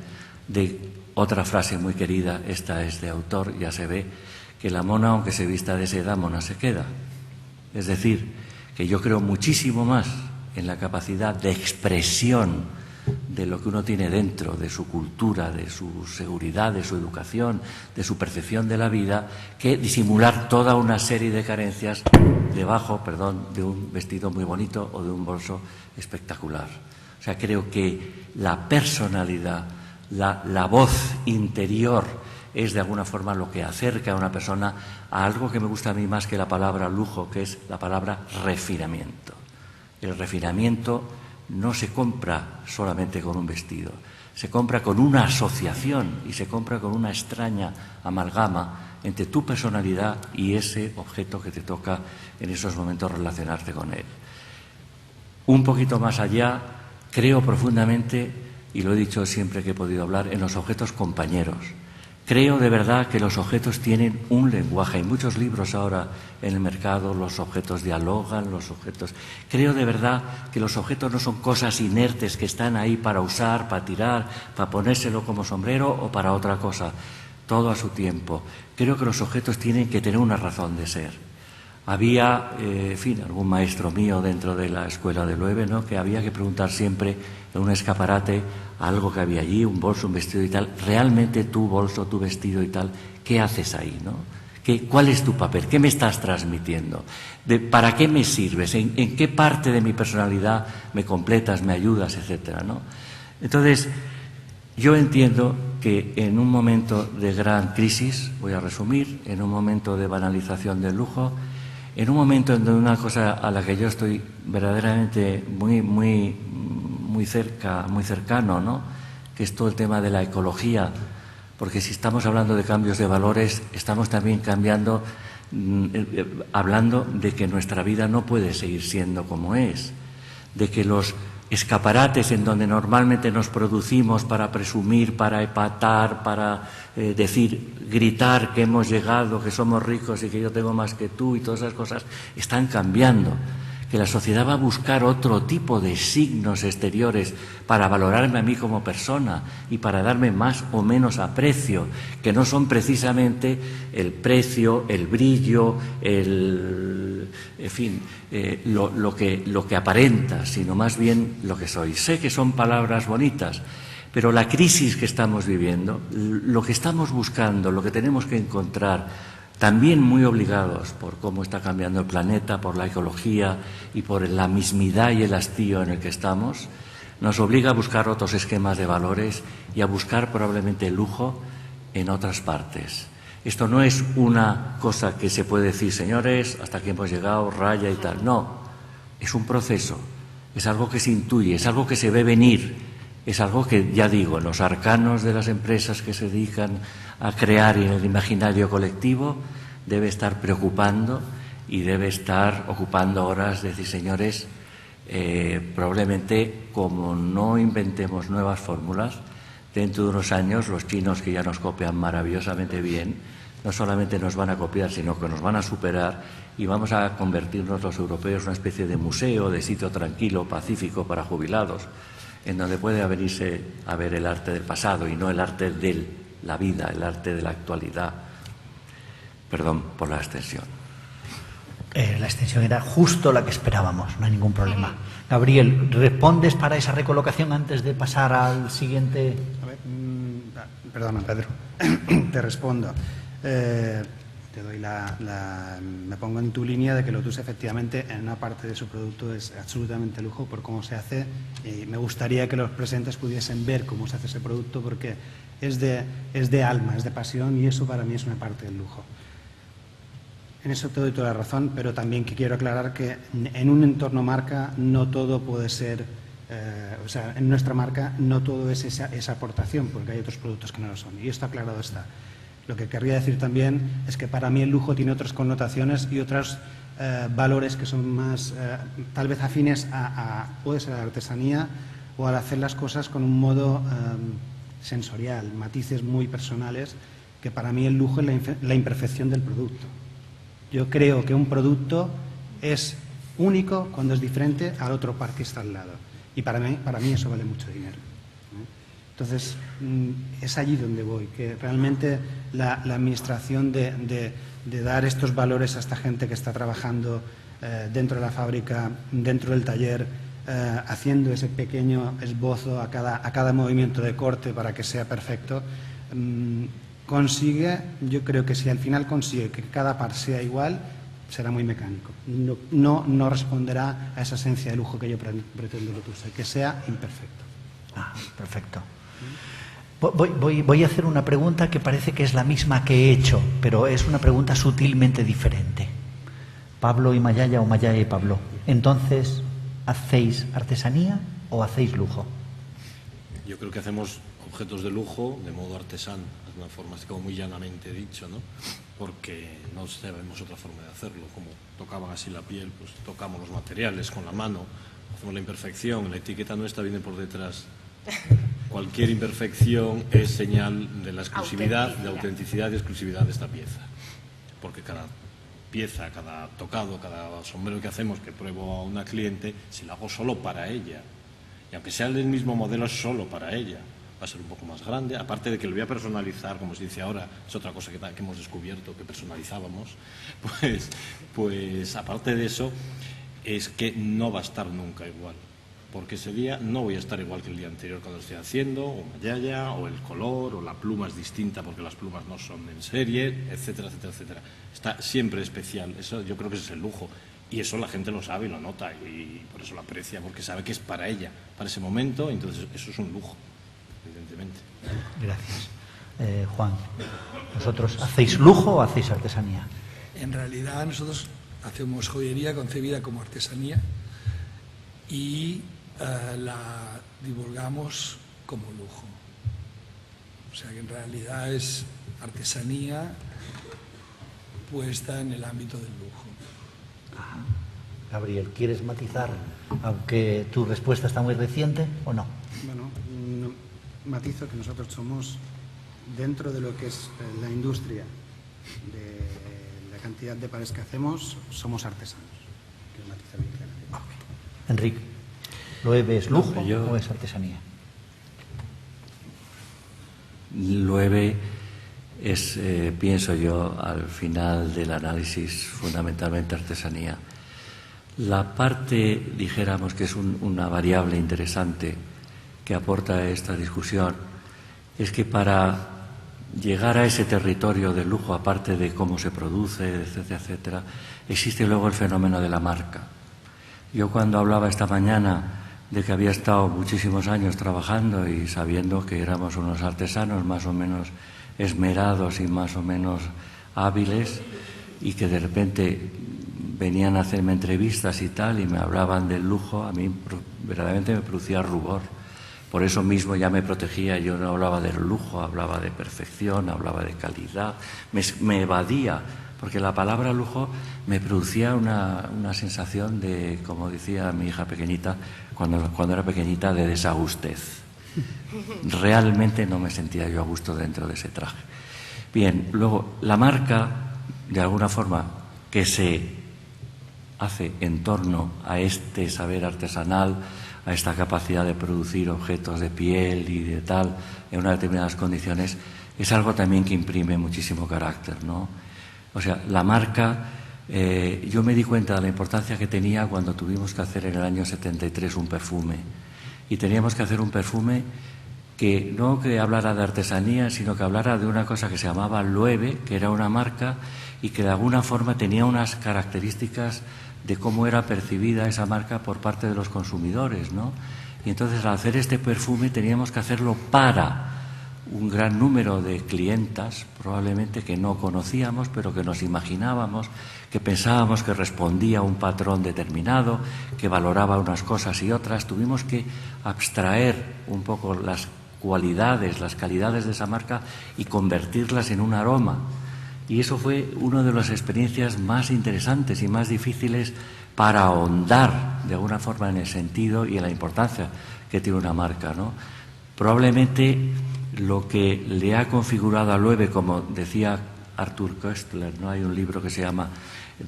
de otra frase muy querida, esta es de autor, ya se ve, que la mona, aunque se vista de seda, mona se queda. Es decir, que yo creo muchísimo más en la capacidad de expresión de lo que uno tiene dentro, de su cultura, de su seguridad, de su educación, de su percepción de la vida, que disimular toda una serie de carencias debajo, de un vestido muy bonito o de un bolso espectacular. O sea, creo que la personalidad, la voz interior es de alguna forma lo que acerca a una persona a algo que me gusta a mí más que la palabra lujo, que es la palabra refinamiento. El refinamiento no se compra solamente con un vestido, se compra con una asociación y se compra con una extraña amalgama entre tu personalidad y ese objeto que te toca en esos momentos relacionarte con él. Un poquito más allá, creo profundamente, y lo he dicho siempre que he podido hablar, en los objetos compañeros. Creo de verdad que los objetos tienen un lenguaje. Hay muchos libros ahora en el mercado, los objetos dialogan, Creo de verdad que los objetos no son cosas inertes que están ahí para usar, para tirar, para ponérselo como sombrero o para otra cosa. Todo a su tiempo. Creo que los objetos tienen que tener una razón de ser. Había, algún maestro mío dentro de la escuela de Loewe, ¿no?, que había que preguntar siempre en un escaparate algo que había allí, un bolso, un vestido y tal, realmente tu bolso, tu vestido y tal, ¿qué haces ahí, no? ¿Cuál es tu papel? ¿Qué me estás transmitiendo? ¿Para qué me sirves? ¿En qué parte de mi personalidad me completas, me ayudas, etcétera, ¿no? Entonces, yo entiendo que en un momento de gran crisis, voy a resumir, en un momento de banalización del lujo, en un momento en donde una cosa a la que yo estoy verdaderamente muy cercano, ¿no?, que es todo el tema de la ecología, porque si estamos hablando de cambios de valores, estamos también hablando de que nuestra vida no puede seguir siendo como es, de que los escaparates en donde normalmente nos producimos para presumir, para epatar, para gritar que hemos llegado, que somos ricos y que yo tengo más que tú y todas esas cosas, están cambiando. Que la sociedad va a buscar otro tipo de signos exteriores para valorarme a mí como persona y para darme más o menos aprecio, que no son precisamente el precio, el brillo, lo que aparenta, sino más bien lo que soy. Sé que son palabras bonitas, pero la crisis que estamos viviendo, lo que estamos buscando, lo que tenemos que encontrar, también muy obligados por cómo está cambiando el planeta, por la ecología y por la mismidad y el hastío en el que estamos, nos obliga a buscar otros esquemas de valores y a buscar probablemente el lujo en otras partes. Esto no es una cosa que se puede decir, señores, hasta aquí hemos llegado, raya y tal. No, es un proceso, es algo que se intuye, es algo que se ve venir, es algo que, ya digo, los arcanos de las empresas que se dedican a crear en el imaginario colectivo debe estar preocupando y debe estar ocupando horas de decir, señores, probablemente como no inventemos nuevas fórmulas, dentro de unos años los chinos, que ya nos copian maravillosamente bien, no solamente nos van a copiar, sino que nos van a superar y vamos a convertirnos los europeos en una especie de museo, de sitio tranquilo, pacífico para jubilados, en donde puede venirse a ver el arte del pasado y no el arte de la vida, el arte de la actualidad. Perdón por la extensión. La extensión era justo la que esperábamos, no hay ningún problema. Gabriel, ¿respondes para esa recolocación antes de pasar al siguiente? A ver, perdona, Pedro, te respondo. Te doy me pongo en tu línea de que Lotus efectivamente en una parte de su producto es absolutamente lujo por cómo se hace, y me gustaría que los presentes pudiesen ver cómo se hace ese producto, porque es de alma, es de pasión, y eso para mí es una parte del lujo. En eso te doy toda la razón, pero también que quiero aclarar que en un entorno marca no todo puede ser, o sea, en nuestra marca no todo es esa aportación, porque hay otros productos que no lo son, y esto aclarado está. Lo que querría decir también es que para mí el lujo tiene otras connotaciones y otros valores que son más, tal vez afines puede ser a la artesanía o al hacer las cosas con un modo sensorial, matices muy personales, que para mí el lujo es la imperfección del producto. Yo creo que un producto es único cuando es diferente al otro par que está al lado. Y para mí eso vale mucho dinero. Entonces, es allí donde voy, que realmente la administración de dar estos valores a esta gente que está trabajando dentro de la fábrica, dentro del taller, haciendo ese pequeño esbozo a cada movimiento de corte para que sea perfecto, consigue, yo creo que si al final consigue que cada par sea igual, será muy mecánico. No responderá a esa esencia de lujo que yo pretendo Lotus, que sea imperfecto. Perfecto. Voy a hacer una pregunta que parece que es la misma que he hecho, pero es una pregunta sutilmente diferente. Pablo y Mayaya, o Mayaya y Pablo. Entonces, ¿hacéis artesanía o hacéis lujo? Yo creo que hacemos objetos de lujo de modo artesano, de una forma así como muy llanamente dicho, ¿no? Porque no sabemos otra forma de hacerlo. Como tocaban así la piel, pues tocamos los materiales con la mano, hacemos la imperfección, la etiqueta nuestra viene por detrás. Cualquier imperfección es señal de la exclusividad, de autenticidad y exclusividad de esta pieza. Porque cada pieza, cada tocado, cada sombrero que hacemos, que pruebo a una cliente, si lo hago solo para ella, y aunque sea del mismo modelo, es solo para ella, va a ser un poco más grande, aparte de que lo voy a personalizar, como se dice ahora, es otra cosa que hemos descubierto, que personalizábamos, pues aparte de eso, es que no va a estar nunca igual. Porque ese día no voy a estar igual que el día anterior cuando lo estoy haciendo, o Mayaya, o el color, o la pluma es distinta porque las plumas no son en serie, etcétera, etcétera, etcétera. Está siempre especial, eso yo creo que ese es el lujo, y eso la gente lo sabe y lo nota, y por eso lo aprecia, porque sabe que es para ella, para ese momento, entonces eso es un lujo, evidentemente. Gracias. Juan, ¿vosotros hacéis lujo o hacéis artesanía? En realidad nosotros hacemos joyería concebida como artesanía y la divulgamos como lujo. O sea que en realidad es artesanía puesta en el ámbito del lujo. Gabriel, ¿quieres matizar, aunque tu respuesta está muy reciente, o no? Bueno, matizo que nosotros somos, dentro de lo que es la industria, de la cantidad de pares que hacemos, somos artesanos. Quiero matizar bien claramente. Enrique, ¿lo ves lujo o es artesanía? Loewe es, pienso yo, al final del análisis, fundamentalmente artesanía. La parte, dijéramos, que es una variable interesante que aporta a esta discusión, es que para llegar a ese territorio del lujo, aparte de cómo se produce, etcétera, etcétera, existe luego el fenómeno de la marca. Yo cuando hablaba esta mañana de que había estado muchísimos años trabajando y sabiendo que éramos unos artesanos más o menos esmerados y más o menos hábiles, y que de repente venían a hacerme entrevistas y tal y me hablaban del lujo, a mí verdaderamente me producía rubor. Por eso mismo ya me protegía, yo no hablaba del lujo, hablaba de perfección, hablaba de calidad, me evadía, porque la palabra lujo me producía una sensación de, como decía mi hija pequeñita, cuando era pequeñita, de desagustez. Realmente no me sentía yo a gusto dentro de ese traje. Bien, luego, la marca, de alguna forma, que se hace en torno a este saber artesanal, a esta capacidad de producir objetos de piel y de tal, en unas determinadas condiciones, es algo también que imprime muchísimo carácter, ¿no? O sea, la marca, yo me di cuenta de la importancia que tenía cuando tuvimos que hacer en el año 73 un perfume. Y teníamos que hacer un perfume que no que hablara de artesanía, sino que hablara de una cosa que se llamaba Loewe, que era una marca y que de alguna forma tenía unas características de cómo era percibida esa marca por parte de los consumidores, ¿no? Y entonces, al hacer este perfume teníamos que hacerlo para un gran número de clientas, probablemente que no conocíamos, pero que nos imaginábamos, que pensábamos que respondía a un patrón determinado, que valoraba unas cosas y otras. Tuvimos que abstraer un poco las cualidades, las calidades de esa marca y convertirlas en un aroma. Y eso fue una de las experiencias más interesantes y más difíciles para ahondar de alguna forma en el sentido y en la importancia que tiene una marca, ¿no? Probablemente lo que le ha configurado a Loewe, como decía Arthur Koestler, ¿no? Hay un libro que se llama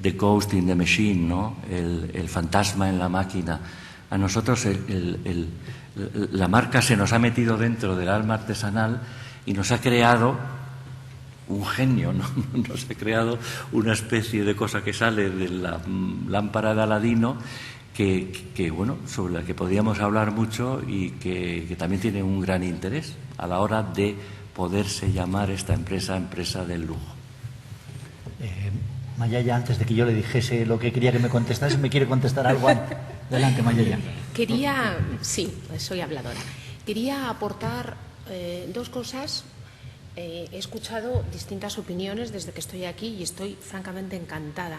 The Ghost in the Machine, ¿no? El fantasma en la máquina. A nosotros la marca se nos ha metido dentro del alma artesanal y nos ha creado un genio, ¿no? Nos ha creado una especie de cosa que sale de la lámpara de Aladino que bueno, sobre la que podíamos hablar mucho y que también tiene un gran interés a la hora de poderse llamar esta empresa del lujo. Mayaya, antes de que yo le dijese lo que quería que me contestase, ¿me quiere contestar algo? Adelante, Mayaya. Sí, soy habladora. Quería aportar dos cosas. He escuchado distintas opiniones desde que estoy aquí y estoy francamente encantada.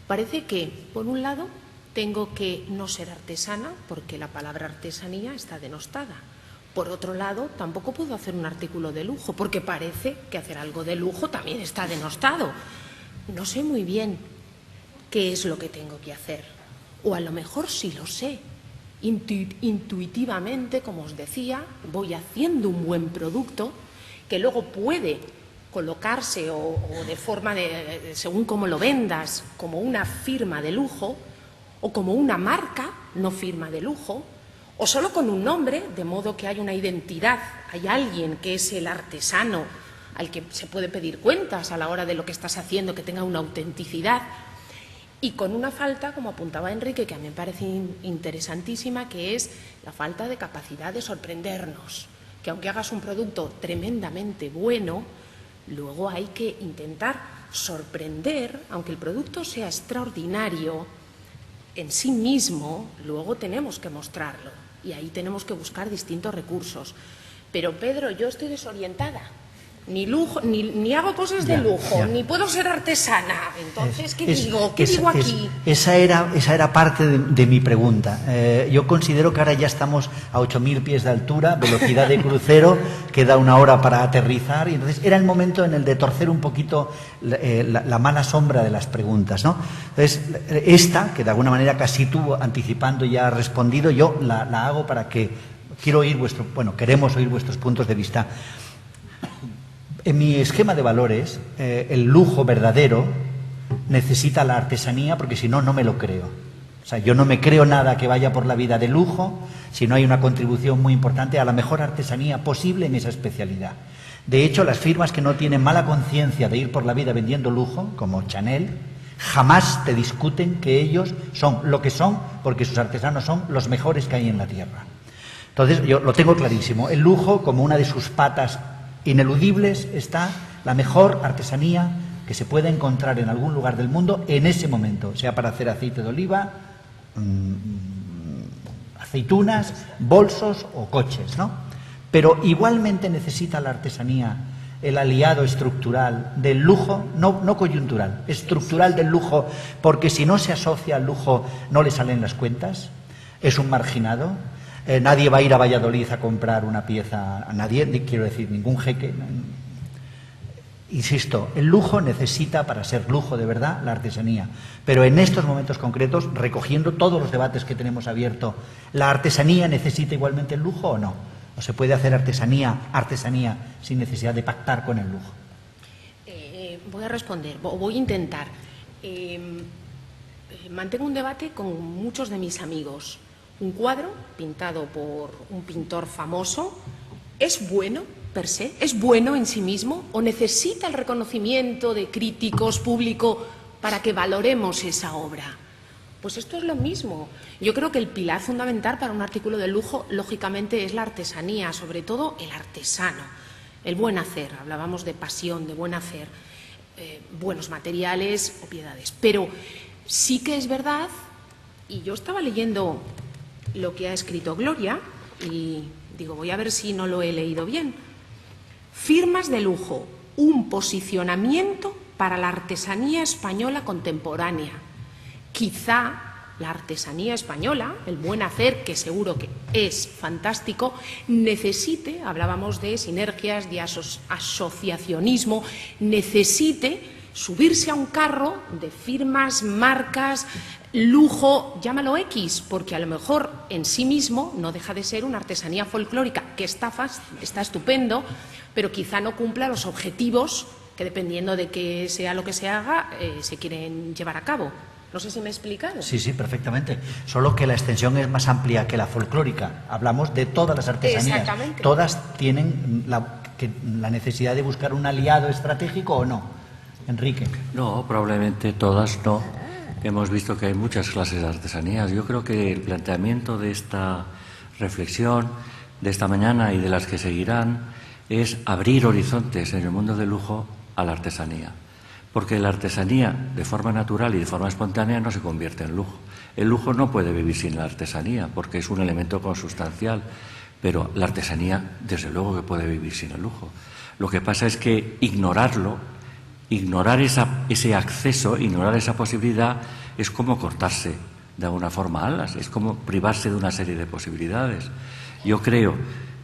Parece que, por un lado, tengo que no ser artesana porque la palabra artesanía está denostada. Por otro lado, tampoco puedo hacer un artículo de lujo porque parece que hacer algo de lujo también está denostado. No sé muy bien qué es lo que tengo que hacer. O a lo mejor sí lo sé. Intuitivamente, como os decía, voy haciendo un buen producto que luego puede colocarse o de forma de, según cómo lo vendas, como una firma de lujo o como una marca, no firma de lujo, o solo con un nombre, de modo que hay una identidad, hay alguien que es el artesano al que se puede pedir cuentas a la hora de lo que estás haciendo, que tenga una autenticidad, y con una falta, como apuntaba Enrique, que a mí me parece interesantísima, que es la falta de capacidad de sorprendernos. Que aunque hagas un producto tremendamente bueno, luego hay que intentar sorprender, aunque el producto sea extraordinario en sí mismo, luego tenemos que mostrarlo y ahí tenemos que buscar distintos recursos. Pero Pedro, yo estoy desorientada. Ni lujo, ni hago cosas de lujo, ni puedo ser artesana. Entonces, ¿qué digo aquí? Esa era parte de mi pregunta. Yo considero que ahora ya estamos a 8.000 pies de altura, velocidad de crucero, queda una hora para aterrizar, y entonces era el momento en el de torcer un poquito la mala sombra de las preguntas, ¿no? Entonces, esta, que de alguna manera casi tú anticipando ya has respondido, yo la hago para que queremos oír vuestros puntos de vista. En mi esquema de valores, el lujo verdadero necesita la artesanía porque si no, no me lo creo. O sea, yo no me creo nada que vaya por la vida de lujo si no hay una contribución muy importante a la mejor artesanía posible en esa especialidad. De hecho, las firmas que no tienen mala conciencia de ir por la vida vendiendo lujo, como Chanel, jamás te discuten que ellos son lo que son porque sus artesanos son los mejores que hay en la tierra. Entonces, yo lo tengo clarísimo. El lujo, como una de sus patas ineludibles, está la mejor artesanía que se puede encontrar en algún lugar del mundo en ese momento, sea para hacer aceite de oliva, aceitunas, bolsos o coches, ¿no? Pero igualmente necesita la artesanía el aliado estructural del lujo, no coyuntural, estructural del lujo, porque si no se asocia al lujo no le salen las cuentas, es un marginado. Nadie va a ir a Valladolid a comprar una pieza, a nadie, quiero decir, ningún jeque. Insisto, el lujo necesita, para ser lujo de verdad, la artesanía. Pero en estos momentos concretos, recogiendo todos los debates que tenemos abierto, ¿la artesanía necesita igualmente el lujo o no? ¿O se puede hacer artesanía sin necesidad de pactar con el lujo? Voy a responder, voy a intentar. Mantengo un debate con muchos de mis amigos. Un cuadro pintado por un pintor famoso, ¿es bueno per se? ¿Es bueno en sí mismo? ¿O necesita el reconocimiento de críticos, público, para que valoremos esa obra? Pues esto es lo mismo. Yo creo que el pilar fundamental para un artículo de lujo, lógicamente, es la artesanía, sobre todo el artesano, el buen hacer. Hablábamos de pasión, de buen hacer, buenos materiales o piedades. Pero sí que es verdad, y yo estaba leyendo lo que ha escrito Gloria y digo, voy a ver si no lo he leído bien. Firmas de lujo, un posicionamiento para la artesanía española contemporánea. Quizá la artesanía española, el buen hacer, que seguro que es fantástico, necesite, hablábamos de sinergias, de asociacionismo, necesite subirse a un carro de firmas, marcas, lujo, llámalo X, porque a lo mejor en sí mismo no deja de ser una artesanía folclórica que está estupendo, pero quizá no cumpla los objetivos que, dependiendo de qué sea lo que se haga, se quieren llevar a cabo. No sé si me he explicado. Sí, perfectamente. Solo que la extensión es más amplia que la folclórica. Hablamos de todas las artesanías. Exactamente. Todas tienen la necesidad de buscar un aliado estratégico o no. Enrique. No, probablemente todas no. Hemos visto que hay muchas clases de artesanías. Yo creo que el planteamiento de esta reflexión, de esta mañana y de las que seguirán, es abrir horizontes en el mundo del lujo a la artesanía. Porque la artesanía, de forma natural y de forma espontánea, no se convierte en lujo. El lujo no puede vivir sin la artesanía, porque es un elemento consustancial, pero la artesanía, desde luego que puede vivir sin el lujo. Lo que pasa es que ignorarlo, ignorar ese acceso, ignorar esa posibilidad, es como cortarse de alguna forma alas, es como privarse de una serie de posibilidades. Yo creo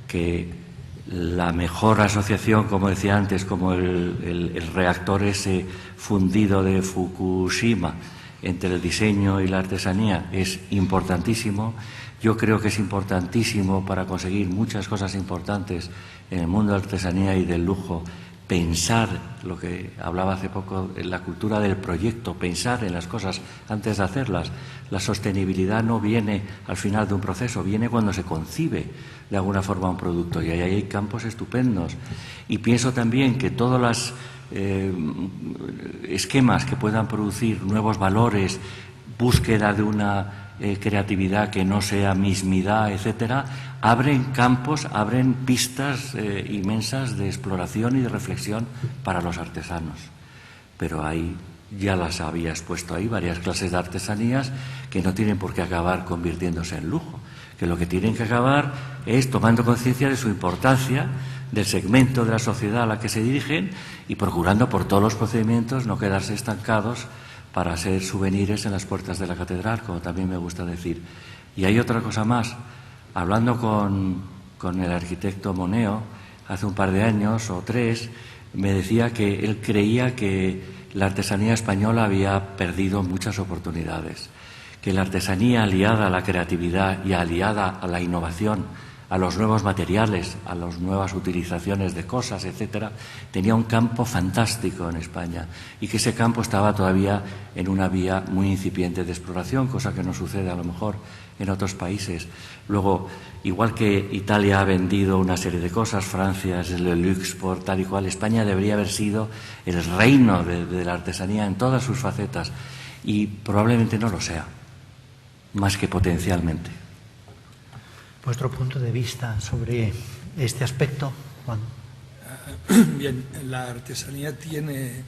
que la mejor asociación, como decía antes, como el reactor ese fundido de Fukushima entre el diseño y la artesanía, es importantísimo. Yo creo que es importantísimo para conseguir muchas cosas importantes en el mundo de la artesanía y del lujo, pensar, lo que hablaba hace poco, en la cultura del proyecto, pensar en las cosas antes de hacerlas. La sostenibilidad no viene al final de un proceso, viene cuando se concibe de alguna forma un producto, y ahí hay campos estupendos. Y pienso también que todos los esquemas que puedan producir nuevos valores, búsqueda de una creatividad que no sea mismidad, etcétera, abren campos, abren pistas inmensas de exploración y de reflexión para los artesanos. Pero ahí ya las había expuesto ahí, varias clases de artesanías que no tienen por qué acabar convirtiéndose en lujo, que lo que tienen que acabar es tomando conciencia de su importancia, del segmento de la sociedad a la que se dirigen, y procurando por todos los procedimientos no quedarse estancados para ser souvenirs en las puertas de la catedral, como también me gusta decir. Y hay otra cosa más. Hablando con el arquitecto Moneo hace un par de años o 3, me decía que él creía que la artesanía española había perdido muchas oportunidades, que la artesanía aliada a la creatividad y aliada a la innovación, a los nuevos materiales, a las nuevas utilizaciones de cosas, etcétera, tenía un campo fantástico en España, y que ese campo estaba todavía en una vía muy incipiente de exploración, cosa que no sucede a lo mejor en otros países. Luego, igual que Italia ha vendido una serie de cosas, Francia es el luxe por tal y cual, España debería haber sido el reino de la artesanía en todas sus facetas, y probablemente no lo sea, más que potencialmente. ¿Vuestro punto de vista sobre este aspecto, Juan? Bien, la artesanía tiene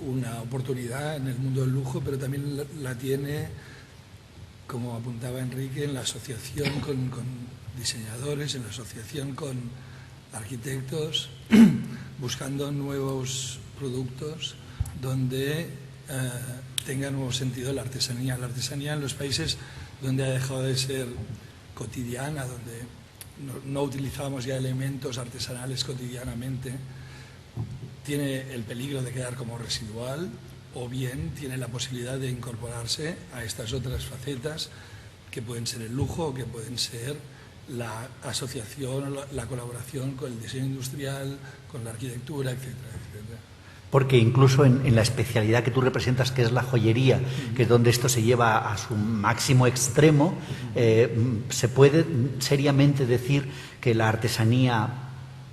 una oportunidad en el mundo del lujo, pero también la tiene como apuntaba Enrique, en la asociación con diseñadores, en la asociación con arquitectos, buscando nuevos productos donde tenga nuevo sentido la artesanía. La artesanía en los países donde ha dejado de ser cotidiana, donde no utilizamos ya elementos artesanales cotidianamente, tiene el peligro de quedar como residual, o bien tiene la posibilidad de incorporarse a estas otras facetas que pueden ser el lujo, que pueden ser la asociación, la colaboración con el diseño industrial, con la arquitectura, etcétera, etcétera. Porque incluso en la especialidad que tú representas, que es la joyería, que es donde esto se lleva a su máximo extremo, se puede seriamente decir que la artesanía,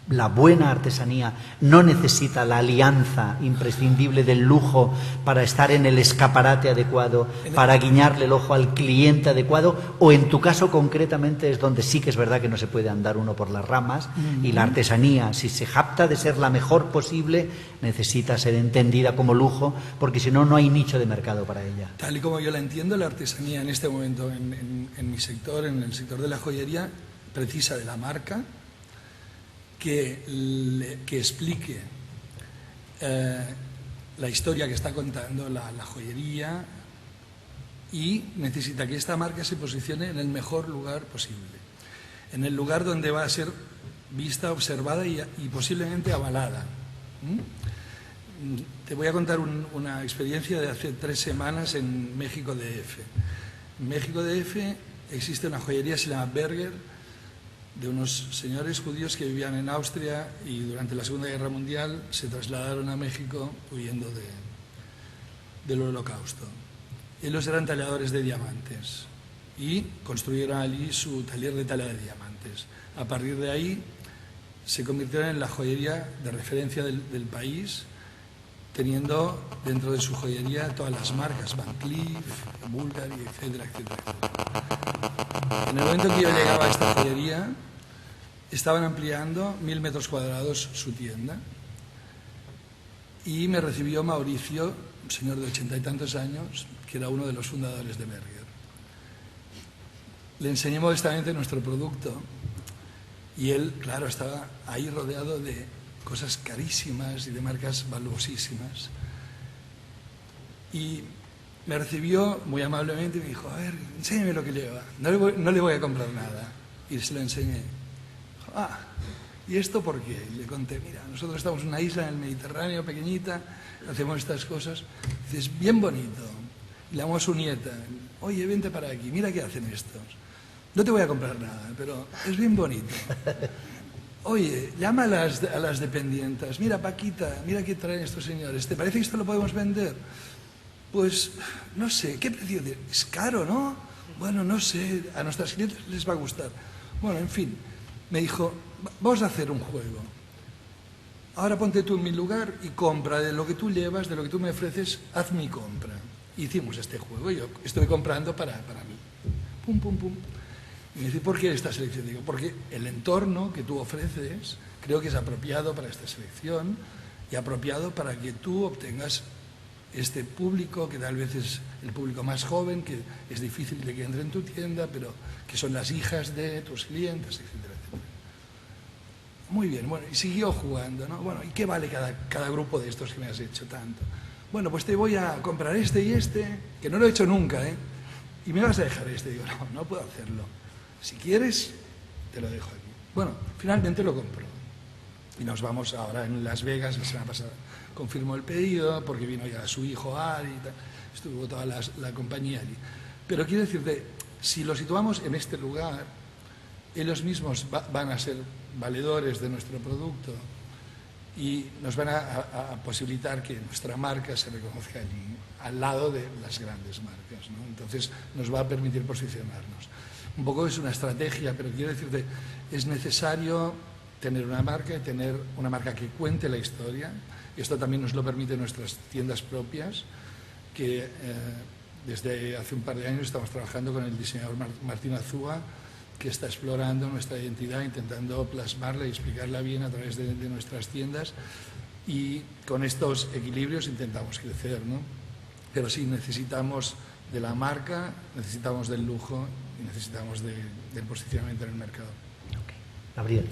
la buena artesanía, no necesita la alianza imprescindible del lujo para estar en el escaparate adecuado, para guiñarle el ojo al cliente adecuado, o en tu caso concretamente es donde sí que es verdad que no se puede andar uno por las ramas, y la artesanía, si se jacta de ser la mejor posible, necesita ser entendida como lujo, porque si no, no hay nicho de mercado para ella. Tal y como yo la entiendo, la artesanía en este momento en mi sector, en el sector de la joyería, precisa de la marca, que explique la historia que está contando la joyería, y necesita que esta marca se posicione en el mejor lugar posible, en el lugar donde va a ser vista, observada y posiblemente avalada. Te voy a contar una experiencia de hace 3 semanas en México DF. En México DF existe una joyería que se llama Berger, de unos señores judíos que vivían en Austria y durante la Segunda Guerra Mundial se trasladaron a México huyendo del Holocausto. Ellos eran talladores de diamantes y construyeron allí su taller de talla de diamantes. A partir de ahí se convirtieron en la joyería de referencia del país, teniendo dentro de su joyería todas las marcas, Van Cleef, Bulgari, etcétera, etcétera. En el momento que yo llegaba a esta joyería, estaban ampliando 1000 metros cuadrados su tienda, y me recibió Mauricio, un señor de 80 y tantos años, que era uno de los fundadores de Berger. Le enseñé modestamente nuestro producto y él, claro, estaba ahí rodeado de cosas carísimas y de marcas valuosísimas. Y me recibió muy amablemente y me dijo: a ver, enséñame lo que lleva, no le voy a comprar nada. Y se lo enseñé. Dijo: ah, ¿y esto por qué? Y le conté: mira, nosotros estamos en una isla en el Mediterráneo pequeñita, hacemos estas cosas. Dice: es bien bonito. Y le llamó a su nieta: oye, vente para aquí, mira qué hacen estos. No te voy a comprar nada, pero es bien bonito. Oye, llama a las dependientas: mira, Paquita, mira qué traen estos señores, ¿te parece que esto lo podemos vender? Pues, no sé, ¿qué precio? Es caro, ¿no? Bueno, no sé, a nuestras clientes les va a gustar. Bueno, en fin, me dijo: vamos a hacer un juego. Ahora ponte tú en mi lugar y compra de lo que tú llevas, de lo que tú me ofreces, haz mi compra. Hicimos este juego, yo estoy comprando para mí. Pum, pum, pum. Y me dice: ¿por qué esta selección? Digo: porque el entorno que tú ofreces creo que es apropiado para esta selección y apropiado para que tú obtengas este público, que tal vez es el público más joven, que es difícil de que entre en tu tienda, pero que son las hijas de tus clientes, etcétera, etcétera. Muy bien, bueno, y siguió jugando, ¿no? Bueno, ¿y qué vale cada grupo de estos que me has hecho tanto? Bueno, pues te voy a comprar este y este, que no lo he hecho nunca, ¿eh? Y me vas a dejar este. Digo: no puedo hacerlo. Si quieres, te lo dejo aquí. Bueno, finalmente lo compró. Y nos vamos ahora en Las Vegas, la semana pasada confirmó el pedido, porque vino ya su hijo Ari y tal. Estuvo toda la compañía allí. Pero quiero decirte, si lo situamos en este lugar, ellos mismos van a ser valedores de nuestro producto y nos van a posibilitar que nuestra marca se reconozca allí, al lado de las grandes marcas, ¿no? Entonces nos va a permitir posicionarnos. Un poco es una estrategia, pero quiero decirte, es necesario tener una marca y tener una marca que cuente la historia. Esto también nos lo permiten nuestras tiendas propias, que desde hace un par de años estamos trabajando con el diseñador Martín Azúa, que está explorando nuestra identidad, intentando plasmarla y explicarla bien a través de nuestras tiendas, y con estos equilibrios intentamos crecer, ¿no? Pero sí necesitamos de la marca, necesitamos del lujo y necesitamos del posicionamiento en el mercado. Okay. Gabriel.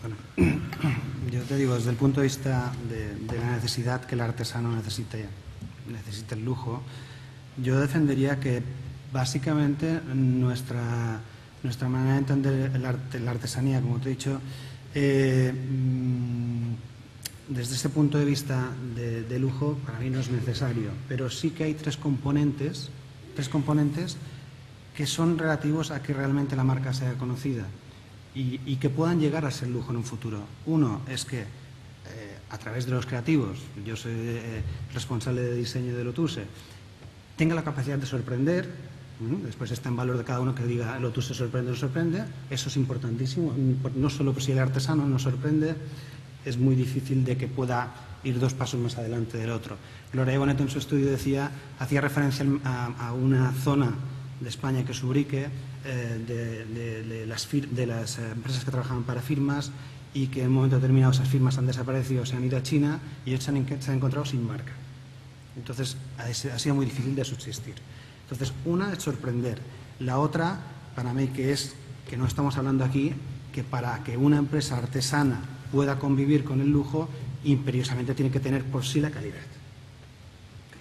Bueno, yo te digo, desde el punto de vista de la necesidad que el artesano necesite el lujo, yo defendería que básicamente nuestra manera de entender la artesanía, como te he dicho, desde ese punto de vista de lujo, para mí no es necesario, pero sí que hay tres componentes que son relativos a que realmente la marca sea conocida y que puedan llegar a ser lujo en un futuro. Uno es que a través de los creativos, yo soy responsable de diseño de Lotusse, tenga la capacidad de sorprender. Después está en valor de cada uno que diga Lotusse sorprende o sorprende. Eso es importantísimo, no solo si el artesano nos sorprende, es muy difícil de que pueda ir dos pasos más adelante del otro. Gloria Bonet en su estudio hacía referencia a una zona de España que es Ubrique, de las empresas que trabajaban para firmas y que en un momento determinado esas firmas han desaparecido, se han ido a China y ellos se han encontrado sin marca. Entonces ha sido muy difícil de subsistir. Entonces, una es sorprender. La otra, para mí, que no estamos hablando aquí, que para que una empresa artesana pueda convivir con el lujo, imperiosamente tiene que tener por sí la calidad.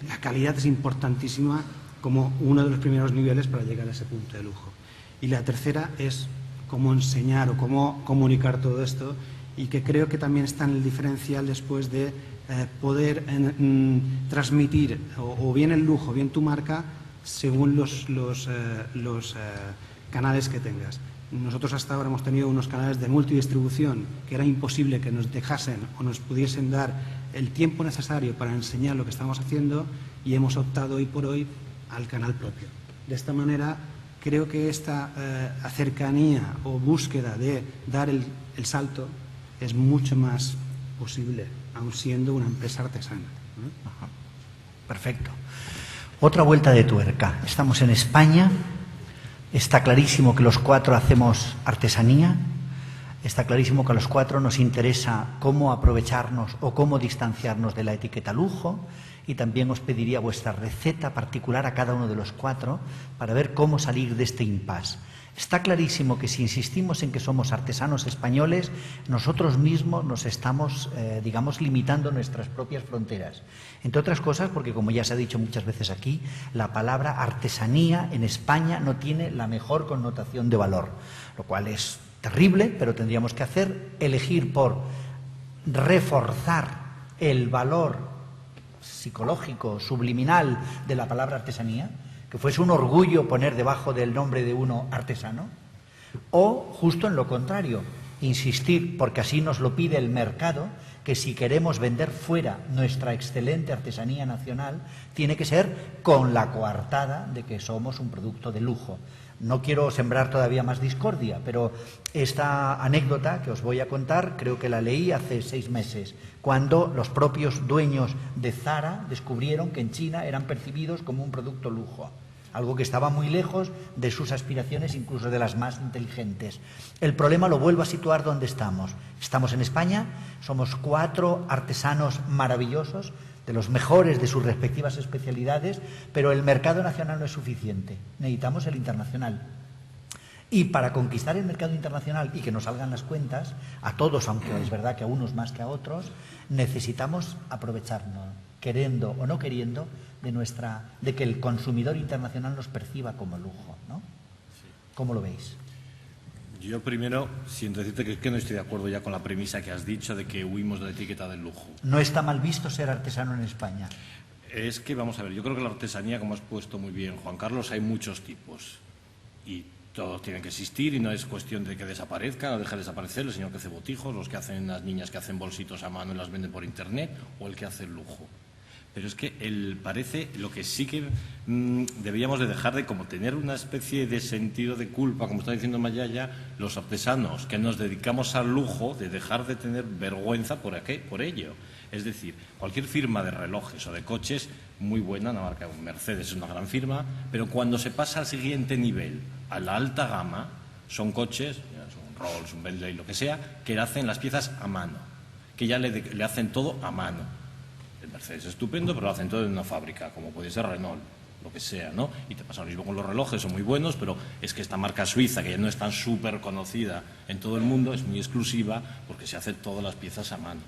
La calidad es importantísima como uno de los primeros niveles para llegar a ese punto de lujo. Y la tercera es cómo enseñar o cómo comunicar todo esto, y que creo que también está en el diferencial después de poder transmitir o bien el lujo o bien tu marca según los canales que tengas. Nosotros hasta ahora hemos tenido unos canales de multidistribución que era imposible que nos dejasen o nos pudiesen dar el tiempo necesario para enseñar lo que estamos haciendo, y hemos optado hoy por hoy al canal propio. De esta manera creo que esta cercanía o búsqueda de dar el salto es mucho más posible, aun siendo una empresa artesana. Ajá. Perfecto. Otra vuelta de tuerca. Estamos en España. Está clarísimo que los cuatro hacemos artesanía. Está clarísimo que a los cuatro nos interesa cómo aprovecharnos o cómo distanciarnos de la etiqueta lujo. Y también os pediría vuestra receta particular a cada uno de los cuatro para ver cómo salir de este impasse. Está clarísimo que si insistimos en que somos artesanos españoles, nosotros mismos nos estamos, limitando nuestras propias fronteras. Entre otras cosas, porque como ya se ha dicho muchas veces aquí, la palabra artesanía en España no tiene la mejor connotación de valor, lo cual es terrible, pero tendríamos que elegir por reforzar el valor psicológico, subliminal de la palabra artesanía, que fuese un orgullo poner debajo del nombre de uno artesano, o justo en lo contrario, insistir, porque así nos lo pide el mercado, que si queremos vender fuera nuestra excelente artesanía nacional, tiene que ser con la coartada de que somos un producto de lujo. No quiero sembrar todavía más discordia, pero esta anécdota que os voy a contar creo que la leí hace 6 meses, cuando los propios dueños de Zara descubrieron que en China eran percibidos como un producto lujo, algo que estaba muy lejos de sus aspiraciones, incluso de las más inteligentes. El problema lo vuelvo a situar donde estamos. Estamos en España, somos 4 artesanos maravillosos, de los mejores de sus respectivas especialidades, pero el mercado nacional no es suficiente, necesitamos el internacional. Y para conquistar el mercado internacional y que nos salgan las cuentas, a todos, aunque es verdad que a unos más que a otros, necesitamos aprovecharnos, queriendo o no queriendo, de que el consumidor internacional nos perciba como lujo, ¿no? Sí. ¿Cómo lo veis? Yo primero siento decirte que no estoy de acuerdo ya con la premisa que has dicho de que huimos de la etiqueta del lujo. ¿No está mal visto ser artesano en España? Es que, vamos a ver, yo creo que la artesanía, como has puesto muy bien, Juan Carlos, hay muchos tipos. Y todos tienen que existir y no es cuestión de que desaparezcan o deje de desaparecer el señor que hace botijos, los que hacen las niñas que hacen bolsitos a mano y las venden por internet, o el que hace el lujo. Pero es que parece lo que sí que deberíamos de dejar de como tener una especie de sentido de culpa, como está diciendo Mayaya, los artesanos que nos dedicamos al lujo, de dejar de tener vergüenza por ello. Es decir, cualquier firma de relojes o de coches, muy buena, la marca Mercedes es una gran firma, pero cuando se pasa al siguiente nivel, a la alta gama, son coches, un Rolls, un Bentley, lo que sea, que hacen las piezas a mano, que ya le hacen todo a mano. El Mercedes es estupendo, pero lo hacen todo en una fábrica, como puede ser Renault. lo que sea, ¿no? Y te pasa lo mismo con los relojes, son muy buenos, pero es que esta marca suiza, que ya no es tan súper conocida en todo el mundo, es muy exclusiva porque se hacen todas las piezas a mano.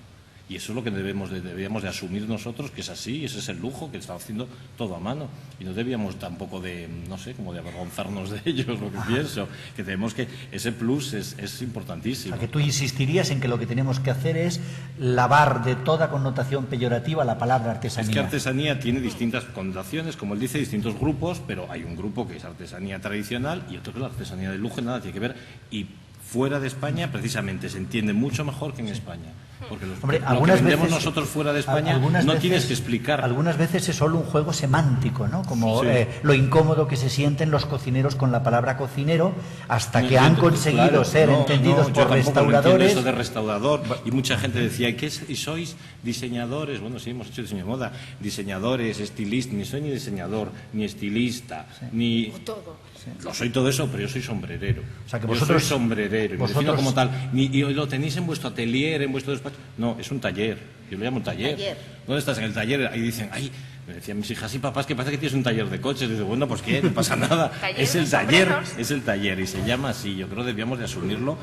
Y eso es lo que deberíamos de asumir nosotros, que es así, ese es el lujo, que está haciendo todo a mano. Y no debíamos tampoco de, no sé, como de avergonzarnos de ellos, lo que pienso, que tenemos que, ese plus es importantísimo. O sea, que tú insistirías en que lo que tenemos que hacer es lavar de toda connotación peyorativa la palabra artesanía. Es que artesanía tiene distintas connotaciones, como él dice, distintos grupos, pero hay un grupo que es artesanía tradicional y otro que es la artesanía de lujo, nada tiene que ver. Y fuera de España, precisamente, se entiende mucho mejor que en España. Porque lo que vendemos nosotros fuera de España no tienes que explicar. Algunas veces es solo un juego semántico, ¿no? Como sí. Lo incómodo que se sienten los cocineros con la palabra cocinero hasta que han conseguido ser entendidos por restauradores. Eso de restaurador. Y mucha gente decía, ¿y sois diseñadores? Bueno, sí, hemos hecho diseño de moda. Diseñadores, estilistas. Ni soy ni diseñador, ni estilista, ni... O todo. Lo soy todo eso, pero yo soy sombrerero. O sea, que yo soy sombrerero, me defino como tal. Y lo tenéis en vuestro atelier, en vuestro despacho. No, es un taller. Yo lo llamo un taller. ¿Dónde estás? En el taller. Ahí dicen, ay, me decían mis hijas y papás que parece que tienes un taller de coches. Y digo, bueno, pues qué, no pasa nada. Es el taller y se llama así. Yo creo que debíamos de asumirlo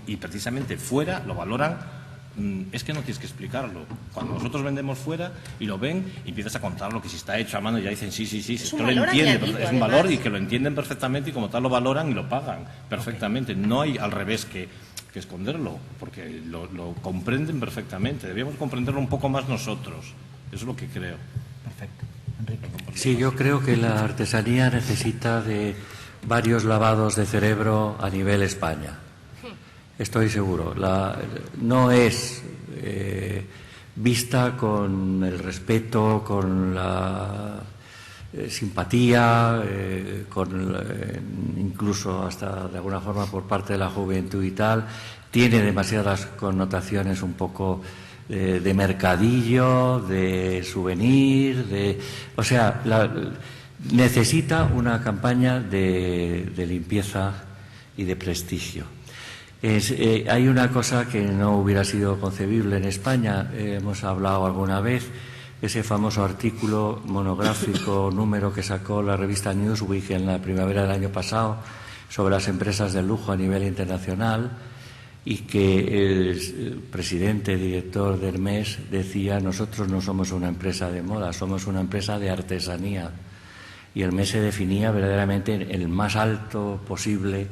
y precisamente fuera lo valoran. Es que no tienes que explicarlo. Cuando nosotros vendemos fuera y lo ven, y empiezas a contar lo que si está hecho a mano, ya dicen sí, es que lo entienden, es un valor y que lo entienden perfectamente y como tal lo valoran y lo pagan perfectamente. No hay al revés que esconderlo, porque lo comprenden perfectamente. Debíamos comprenderlo un poco más nosotros. Eso es lo que creo. Perfecto. Enrique. Sí, yo creo que la artesanía necesita de varios lavados de cerebro a nivel España. Estoy seguro. No es vista con el respeto, con la simpatía, incluso hasta de alguna forma por parte de la juventud y tal. Tiene demasiadas connotaciones un poco de mercadillo, de souvenir, o sea, necesita una campaña de limpieza y de prestigio. Hay una cosa que no hubiera sido concebible en España, hemos hablado alguna vez, ese famoso artículo monográfico número que sacó la revista Newsweek en la primavera del año pasado sobre las empresas de lujo a nivel internacional, y que el presidente, director de Hermès decía: nosotros no somos una empresa de moda, somos una empresa de artesanía. Y Hermès se definía verdaderamente en el más alto posible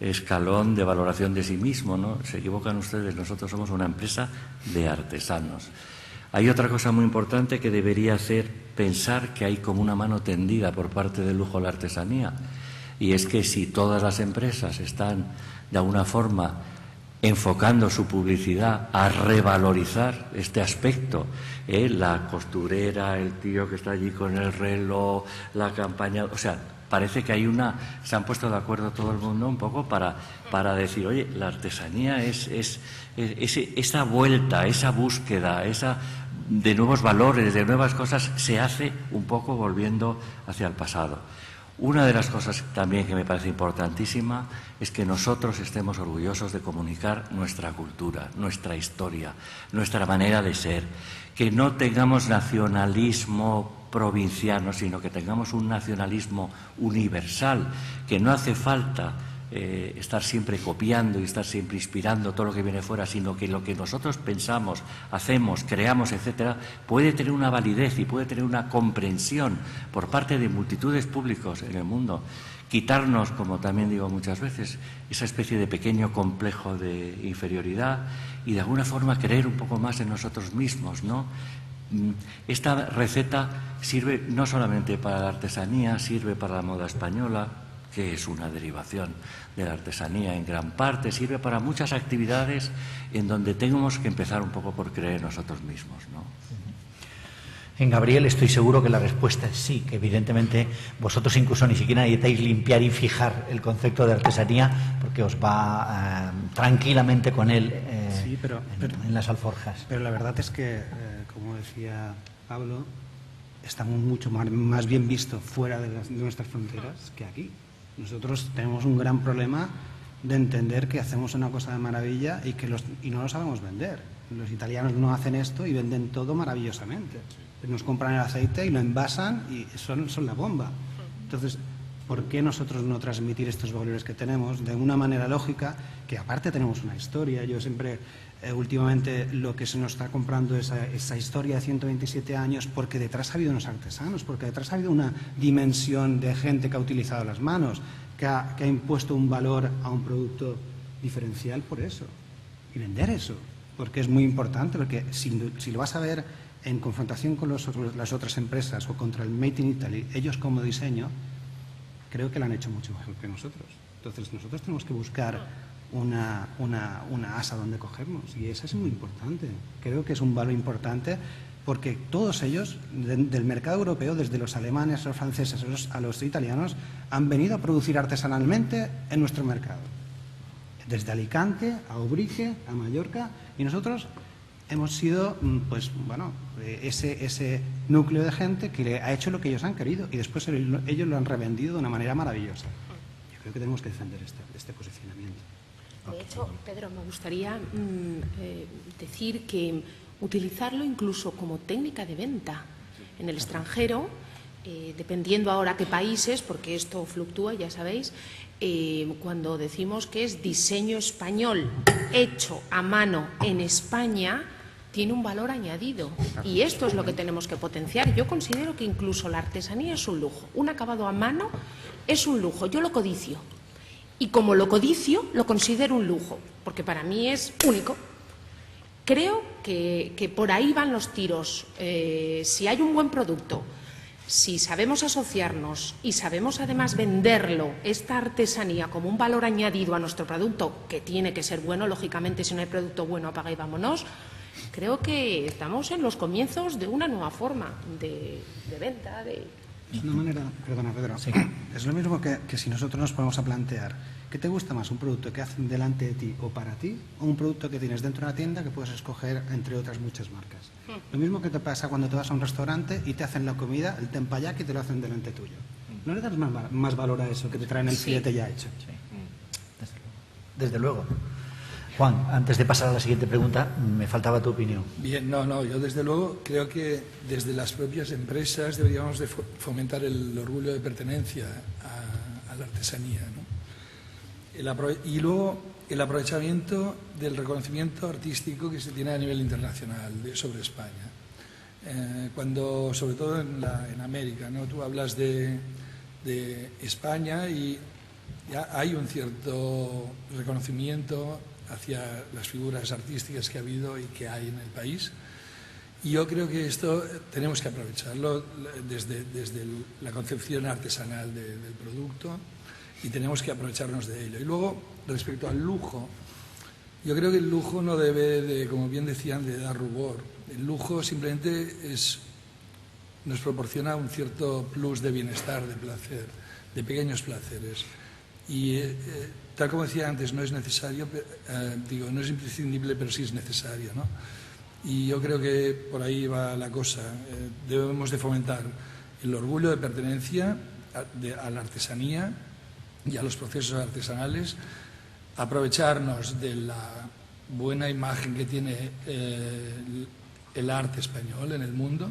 escalón de valoración de sí mismo, ¿no? Se equivocan ustedes, nosotros somos una empresa de artesanos. Hay otra cosa muy importante que debería hacer pensar que hay como una mano tendida por parte del lujo a la artesanía, y es que si todas las empresas están de alguna forma enfocando su publicidad a revalorizar este aspecto, la costurera, el tío que está allí con el reloj, la campaña, o sea, parece que hay se han puesto de acuerdo todo el mundo un poco para decir, oye, la artesanía es esa vuelta, esa búsqueda, de nuevos valores, de nuevas cosas, se hace un poco volviendo hacia el pasado. Una de las cosas también que me parece importantísima es que nosotros estemos orgullosos de comunicar nuestra cultura, nuestra historia, nuestra manera de ser, que no tengamos nacionalismo provinciano, sino que tengamos un nacionalismo universal, que no hace falta estar siempre copiando y estar siempre inspirando todo lo que viene fuera, sino que lo que nosotros pensamos, hacemos, creamos, etcétera, puede tener una validez y puede tener una comprensión por parte de multitudes públicos en el mundo. Quitarnos, como también digo muchas veces, esa especie de pequeño complejo de inferioridad y de alguna forma creer un poco más en nosotros mismos, ¿no? Esta receta sirve no solamente para la artesanía, sirve para la moda española, que es una derivación de la artesanía en gran parte, sirve para muchas actividades en donde tenemos que empezar un poco por creer en nosotros mismos, ¿no? En Gabriel estoy seguro que la respuesta es sí, que evidentemente vosotros incluso ni siquiera necesitáis limpiar y fijar el concepto de artesanía porque os va tranquilamente con él sí, en las alforjas. Pero la verdad es que, como decía Pablo, está mucho más bien visto fuera de nuestras fronteras que aquí. Nosotros tenemos un gran problema de entender que hacemos una cosa de maravilla y no lo sabemos vender. Los italianos no hacen esto y venden todo maravillosamente. nos compran el aceite y lo envasan y son la bomba. Entonces, ¿por qué nosotros no transmitir estos valores que tenemos de una manera lógica, que aparte tenemos una historia? Yo siempre, últimamente, lo que se nos está comprando es esa historia de 127 años, porque detrás ha habido unos artesanos, porque detrás ha habido una dimensión de gente que ha utilizado las manos, que ha impuesto un valor a un producto diferencial por eso. Y vender eso, porque es muy importante, porque si lo vas a ver en confrontación con las otras empresas o contra el Made in Italy, ellos como diseño, creo que lo han hecho mucho mejor que nosotros. Entonces, nosotros tenemos que buscar una asa donde cogernos, y eso es muy importante. Creo que es un valor importante porque todos ellos, del mercado europeo, desde los alemanes, a los franceses, a los italianos, han venido a producir artesanalmente en nuestro mercado. Desde Alicante a Ubrique, a Mallorca, y nosotros hemos sido, pues bueno, ese núcleo de gente que ha hecho lo que ellos han querido y después ellos lo han revendido de una manera maravillosa. Yo creo que tenemos que defender este posicionamiento. De hecho, Pedro, me gustaría decir que utilizarlo incluso como técnica de venta en el extranjero, dependiendo ahora qué países, porque esto fluctúa, ya sabéis, cuando decimos que es diseño español hecho a mano en España, tiene un valor añadido, y esto es lo que tenemos que potenciar. Yo considero que incluso la artesanía es un lujo, un acabado a mano es un lujo, yo lo codicio, y como lo codicio lo considero un lujo, porque para mí es único. Creo que por ahí van los tiros. Si hay un buen producto, si sabemos asociarnos y sabemos además venderlo, esta artesanía, como un valor añadido a nuestro producto, que tiene que ser bueno, lógicamente, si no hay producto bueno, apaga y vámonos, creo que estamos en los comienzos de una nueva forma de venta. Es una manera, perdona Pedro, sí. Es lo mismo que si nosotros nos ponemos a plantear, ¿qué te gusta más? ¿Un producto que hacen delante de ti o para ti? ¿O un producto que tienes dentro de la tienda que puedes escoger entre otras muchas marcas? Lo mismo que te pasa cuando te vas a un restaurante y te hacen la comida, el tempayaki, y te lo hacen delante tuyo. ¿No le das más valor a eso que te traen el filete ya hecho? Sí. Desde luego. Juan, antes de pasar a la siguiente pregunta, me faltaba tu opinión. Bien, yo desde luego creo que desde las propias empresas deberíamos de fomentar el orgullo de pertenencia a la artesanía, ¿no? Y luego el aprovechamiento del reconocimiento artístico que se tiene a nivel internacional sobre España. Sobre todo en América, ¿no? Tú hablas de España y ya hay un cierto reconocimiento hacia las figuras artísticas que ha habido y que hay en el país. Y yo creo que esto tenemos que aprovecharlo desde la concepción artesanal del producto, y tenemos que aprovecharnos de ello. Y luego, respecto al lujo, yo creo que el lujo no debe de, como bien decían, de dar rubor. El lujo simplemente nos proporciona un cierto plus de bienestar, de placer, de pequeños placeres. Y tal como decía antes, no es necesario, no es imprescindible, pero sí es necesario, ¿no? Y yo creo que por ahí va la cosa. Debemos de fomentar el orgullo de pertenencia a la artesanía y a los procesos artesanales, aprovecharnos de la buena imagen que tiene el arte español en el mundo,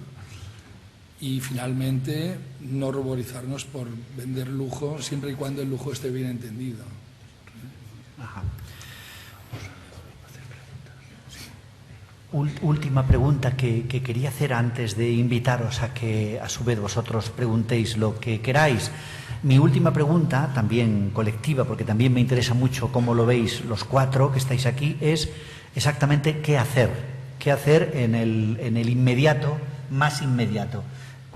y finalmente no ruborizarnos por vender lujo, siempre y cuando el lujo esté bien entendido. Ajá. Última pregunta que quería hacer antes de invitaros a que a su vez vosotros preguntéis lo que queráis. Mi última pregunta, también colectiva, porque también me interesa mucho cómo lo veis los cuatro que estáis aquí, es exactamente qué hacer en el inmediato, más inmediato.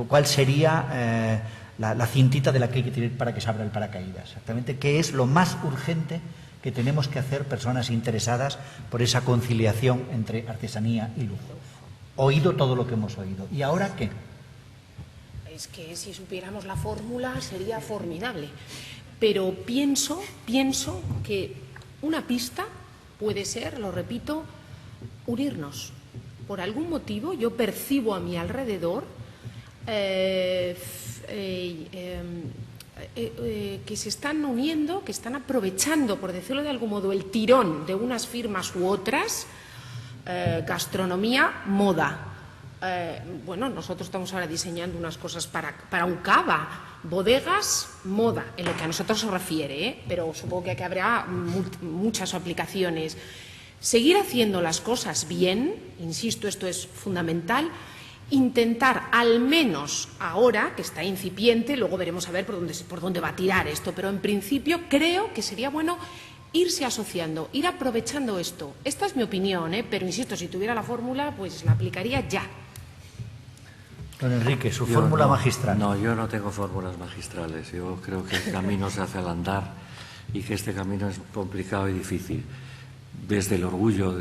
¿Cuál sería la cintita de la que hay que tirar para que se abra el paracaídas? Exactamente, ¿qué es lo más urgente que tenemos que hacer personas interesadas por esa conciliación entre artesanía y lujo? Oído todo lo que hemos oído. ¿Y ahora qué? Es que si supiéramos la fórmula sería formidable. Pero pienso que una pista puede ser, lo repito, unirnos. Por algún motivo yo percibo a mi alrededor que se están uniendo, que están aprovechando, por decirlo de algún modo, el tirón de unas firmas u otras, gastronomía, moda. bueno, nosotros estamos ahora diseñando unas cosas para un cava, bodegas, moda, en lo que a nosotros se refiere, pero supongo que aquí habrá muchas aplicaciones. Seguir haciendo las cosas bien, insisto, esto es fundamental. Intentar, al menos ahora, que está incipiente, luego veremos a ver por dónde va a tirar esto, pero en principio creo que sería bueno irse asociando, ir aprovechando esto. Esta es mi opinión, pero insisto, si tuviera la fórmula, pues la aplicaría ya. Don Enrique, su fórmula magistral. No, yo no tengo fórmulas magistrales. Yo creo que el camino se hace al andar y que este camino es complicado y difícil. Desde el orgullo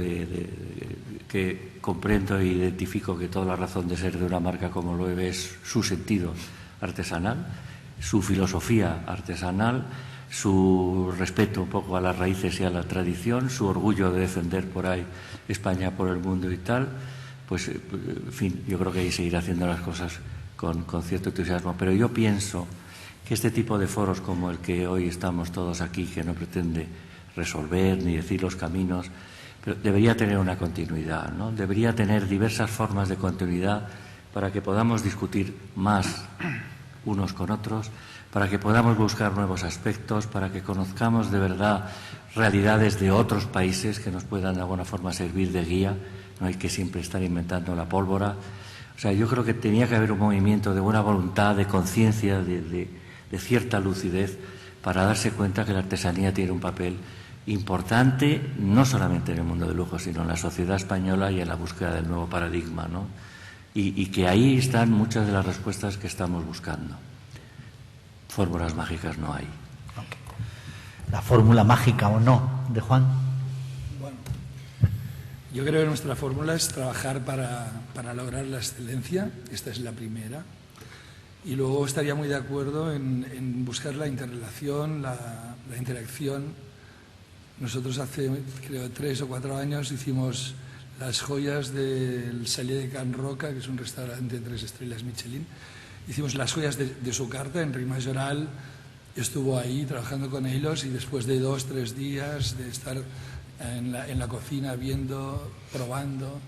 que comprendo e identifico que toda la razón de ser de una marca como Loewe es su sentido artesanal, su filosofía artesanal, su respeto un poco a las raíces y a la tradición, su orgullo de defender por ahí España por el mundo y tal, pues, en fin, yo creo que hay que seguir haciendo las cosas con cierto entusiasmo. Pero yo pienso que este tipo de foros como el que hoy estamos todos aquí, que no pretende resolver ni decir los caminos, pero debería tener una continuidad, ¿no? Debería tener diversas formas de continuidad para que podamos discutir más unos con otros, para que podamos buscar nuevos aspectos, para que conozcamos de verdad realidades de otros países que nos puedan de alguna forma servir de guía. No hay que siempre estar inventando la pólvora. O sea, yo creo que tenía que haber un movimiento de buena voluntad, de conciencia, de cierta lucidez, para darse cuenta que la artesanía tiene un papel importante, no solamente en el mundo del lujo, sino en la sociedad española y en la búsqueda del nuevo paradigma, ¿no? Y que ahí están muchas de las respuestas que estamos buscando. Fórmulas mágicas no hay. Okay. ¿La fórmula mágica o no, de Juan? Bueno, yo creo que nuestra fórmula es trabajar para lograr la excelencia. Esta es la primera. Y luego estaría muy de acuerdo en buscar la interrelación, la interacción. Nosotros hace, creo, 3 o 4 años hicimos las joyas del Cellier de Can Roca, que es un restaurante de 3 estrellas Michelin. Hicimos las joyas de su carta. Enric Majoral estuvo ahí trabajando con ellos y después de 2 o 3 días de estar en la cocina viendo, probando,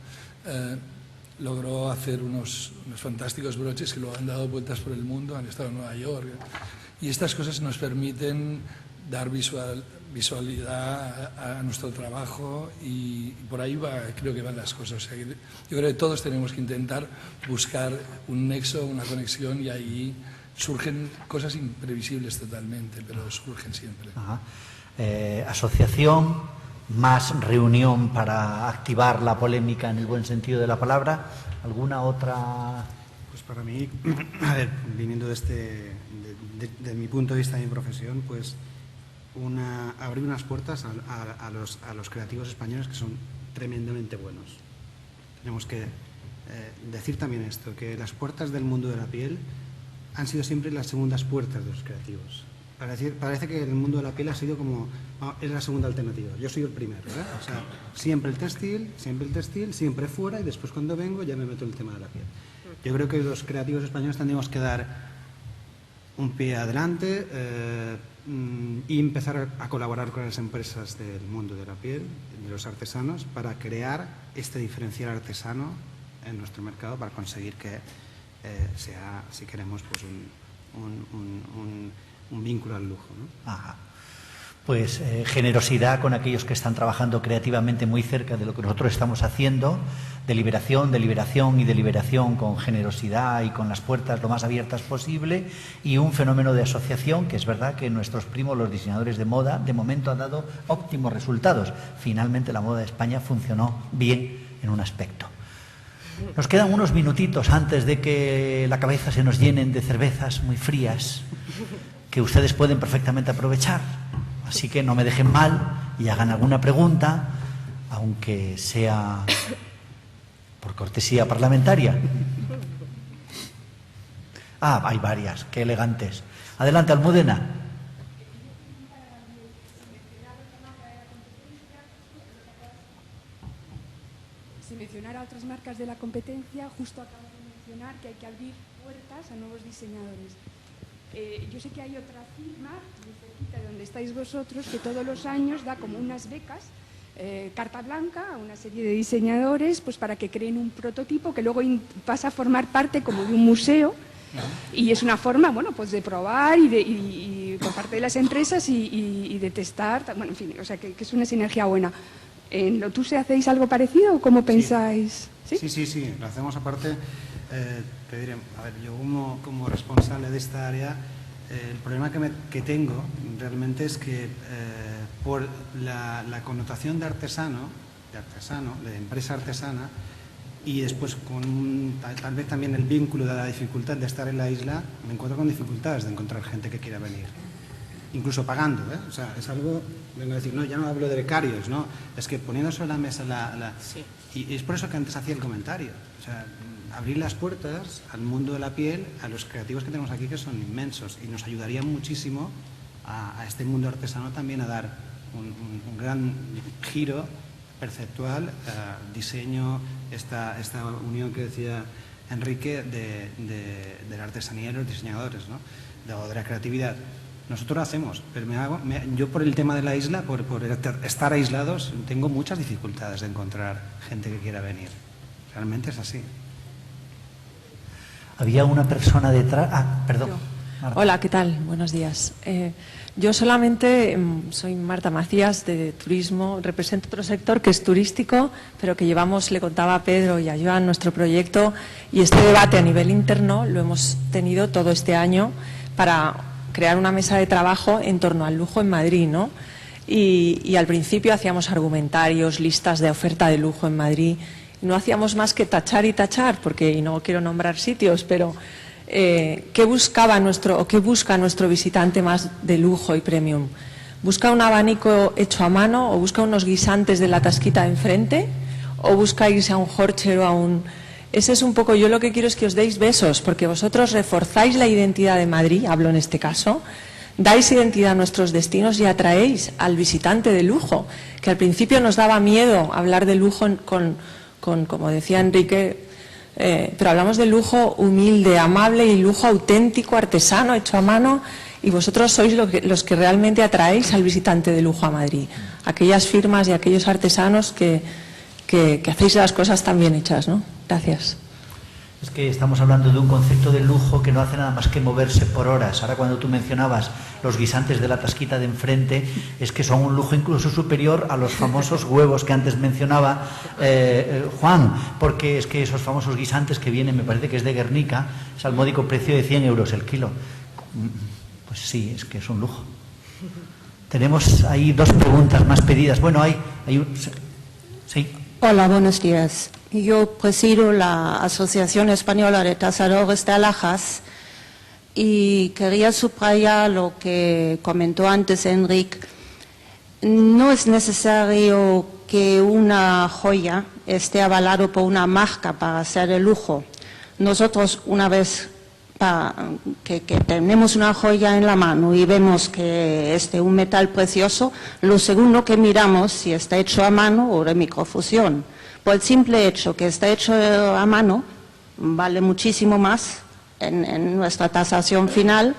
logró hacer unos fantásticos broches que luego han dado vueltas por el mundo, han estado en Nueva York. Y estas cosas nos permiten dar visualidad a nuestro trabajo y por ahí creo que van las cosas. O sea, yo creo que todos tenemos que intentar buscar un nexo, una conexión, y ahí surgen cosas imprevisibles totalmente, pero surgen siempre. Asociación, más reunión para activar la polémica en el buen sentido de la palabra. ¿Alguna otra? Pues para mí, a ver, viniendo de mi punto de vista de mi profesión, pues abrir unas puertas a los creativos españoles que son tremendamente buenos. Tenemos que decir también esto, que las puertas del mundo de la piel han sido siempre las segundas puertas de los creativos. Parece que el mundo de la piel ha sido como, es la segunda alternativa, yo soy el primero, ¿eh? O sea, siempre el textil, siempre fuera, y después cuando vengo ya me meto en el tema de la piel. Yo creo que los creativos españoles tendríamos que dar un pie adelante y empezar a colaborar con las empresas del mundo de la piel, de los artesanos, para crear este diferencial artesano en nuestro mercado, para conseguir que sea, si queremos, pues un vínculo al lujo, ¿no? Ajá. Pues generosidad con aquellos que están trabajando creativamente muy cerca de lo que nosotros estamos haciendo, deliberación con generosidad y con las puertas lo más abiertas posible, y un fenómeno de asociación que es verdad que nuestros primos, los diseñadores de moda, de momento han dado óptimos resultados. Finalmente la moda de España funcionó bien en un aspecto. Nos quedan unos minutitos antes de que la cabeza se nos llenen de cervezas muy frías que ustedes pueden perfectamente aprovechar. Así que no me dejen mal y hagan alguna pregunta, aunque sea por cortesía parlamentaria. Hay varias, qué elegantes. Adelante, Almudena. Si mencionara otras marcas de la competencia, justo acabo de mencionar que hay que abrir puertas a nuevos diseñadores. Yo sé que hay otra firma muy cerquita de donde estáis vosotros que todos los años da como unas becas carta blanca a una serie de diseñadores pues para que creen un prototipo que luego pasa a formar parte como de un museo. Y es una forma, bueno, pues de probar y por parte de las empresas y de testar, bueno, en fin, o sea, que es una sinergia buena. ¿En Lotusse hacéis algo parecido o cómo pensáis? Sí, lo hacemos aparte. Te diré, a ver, yo como responsable de esta área, el problema que tengo realmente es que por la connotación de artesano, de empresa artesana, y después con tal vez también el vínculo de la dificultad de estar en la isla, me encuentro con dificultades de encontrar gente que quiera venir, incluso pagando, ¿eh? O sea, es algo, vengo a decir, no, ya no hablo de becarios, ¿no? Es que poniendo sobre la mesa Sí. Y es por eso que antes hacía el comentario, o sea, abrir las puertas al mundo de la piel, a los creativos que tenemos aquí, que son inmensos, y nos ayudaría muchísimo a este mundo artesano también a dar un gran giro perceptual, diseño, esta unión que decía Enrique de la artesanía y los diseñadores, ¿no? de la creatividad. Nosotros lo hacemos, pero yo por el tema de la isla, por estar aislados, tengo muchas dificultades de encontrar gente que quiera venir. Realmente es así. Había una persona detrás. Perdón. Marta. Hola, ¿qué tal? Buenos días. Yo solamente soy Marta Macías de Turismo, represento otro sector que es turístico, pero que llevamos, le contaba a Pedro y a Joan, nuestro proyecto, y este debate a nivel interno lo hemos tenido todo este año para crear una mesa de trabajo en torno al lujo en Madrid, ¿no? Y al principio hacíamos argumentarios, listas de oferta de lujo en Madrid. No hacíamos más que tachar y tachar, porque, y no quiero nombrar sitios, pero ¿qué busca nuestro visitante más de lujo y premium? ¿Busca un abanico hecho a mano o busca unos guisantes de la tasquita de enfrente o busca irse a un Horcher o a un... Ese es un poco, yo lo que quiero es que os deis besos, porque vosotros reforzáis la identidad de Madrid, hablo en este caso, dais identidad a nuestros destinos y atraéis al visitante de lujo, que al principio nos daba miedo hablar de lujo como decía Enrique, pero hablamos de lujo humilde, amable y lujo auténtico, artesano, hecho a mano, y vosotros sois los que realmente atraéis al visitante de lujo a Madrid. Aquellas firmas y aquellos artesanos que hacéis las cosas tan bien hechas, ¿no? Gracias. Es que estamos hablando de un concepto de lujo que no hace nada más que moverse por horas. Ahora, cuando tú mencionabas los guisantes de la tasquita de enfrente, es que son un lujo incluso superior a los famosos huevos que antes mencionaba Juan, porque es que esos famosos guisantes que vienen, me parece que es de Guernica, es al módico precio de 100 euros el kilo. Pues sí, es que es un lujo. Tenemos ahí dos preguntas más pedidas. Bueno, hay sí. Hola, buenos días. Yo presido la Asociación Española de Tasadores de Alhajas y quería subrayar lo que comentó antes Enrique. No es necesario que una joya esté avalado por una marca para ser de lujo. Nosotros, una vez que tenemos una joya en la mano y vemos que es de un metal precioso, lo segundo que miramos si está hecho a mano o de microfusión. Por el simple hecho que está hecho a mano, vale muchísimo más en nuestra tasación final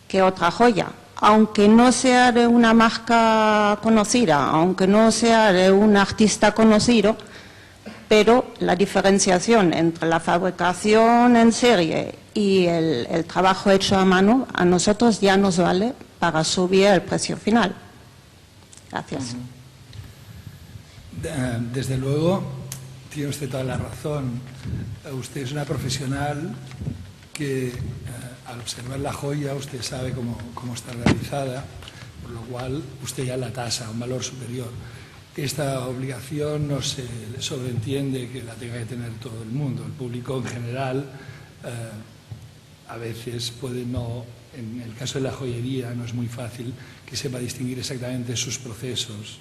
que otra joya. Aunque no sea de una marca conocida, aunque no sea de un artista conocido, pero la diferenciación entre la fabricación en serie y el trabajo hecho a mano, a nosotros ya nos vale para subir el precio final. Gracias. Desde luego, tiene usted toda la razón. Usted es una profesional que al observar la joya usted sabe cómo está realizada, por lo cual usted ya la tasa a un valor superior. Esta obligación no se sobreentiende que la tenga que tener todo el mundo. El público en general a veces puede no, en el caso de la joyería no es muy fácil que sepa distinguir exactamente sus procesos.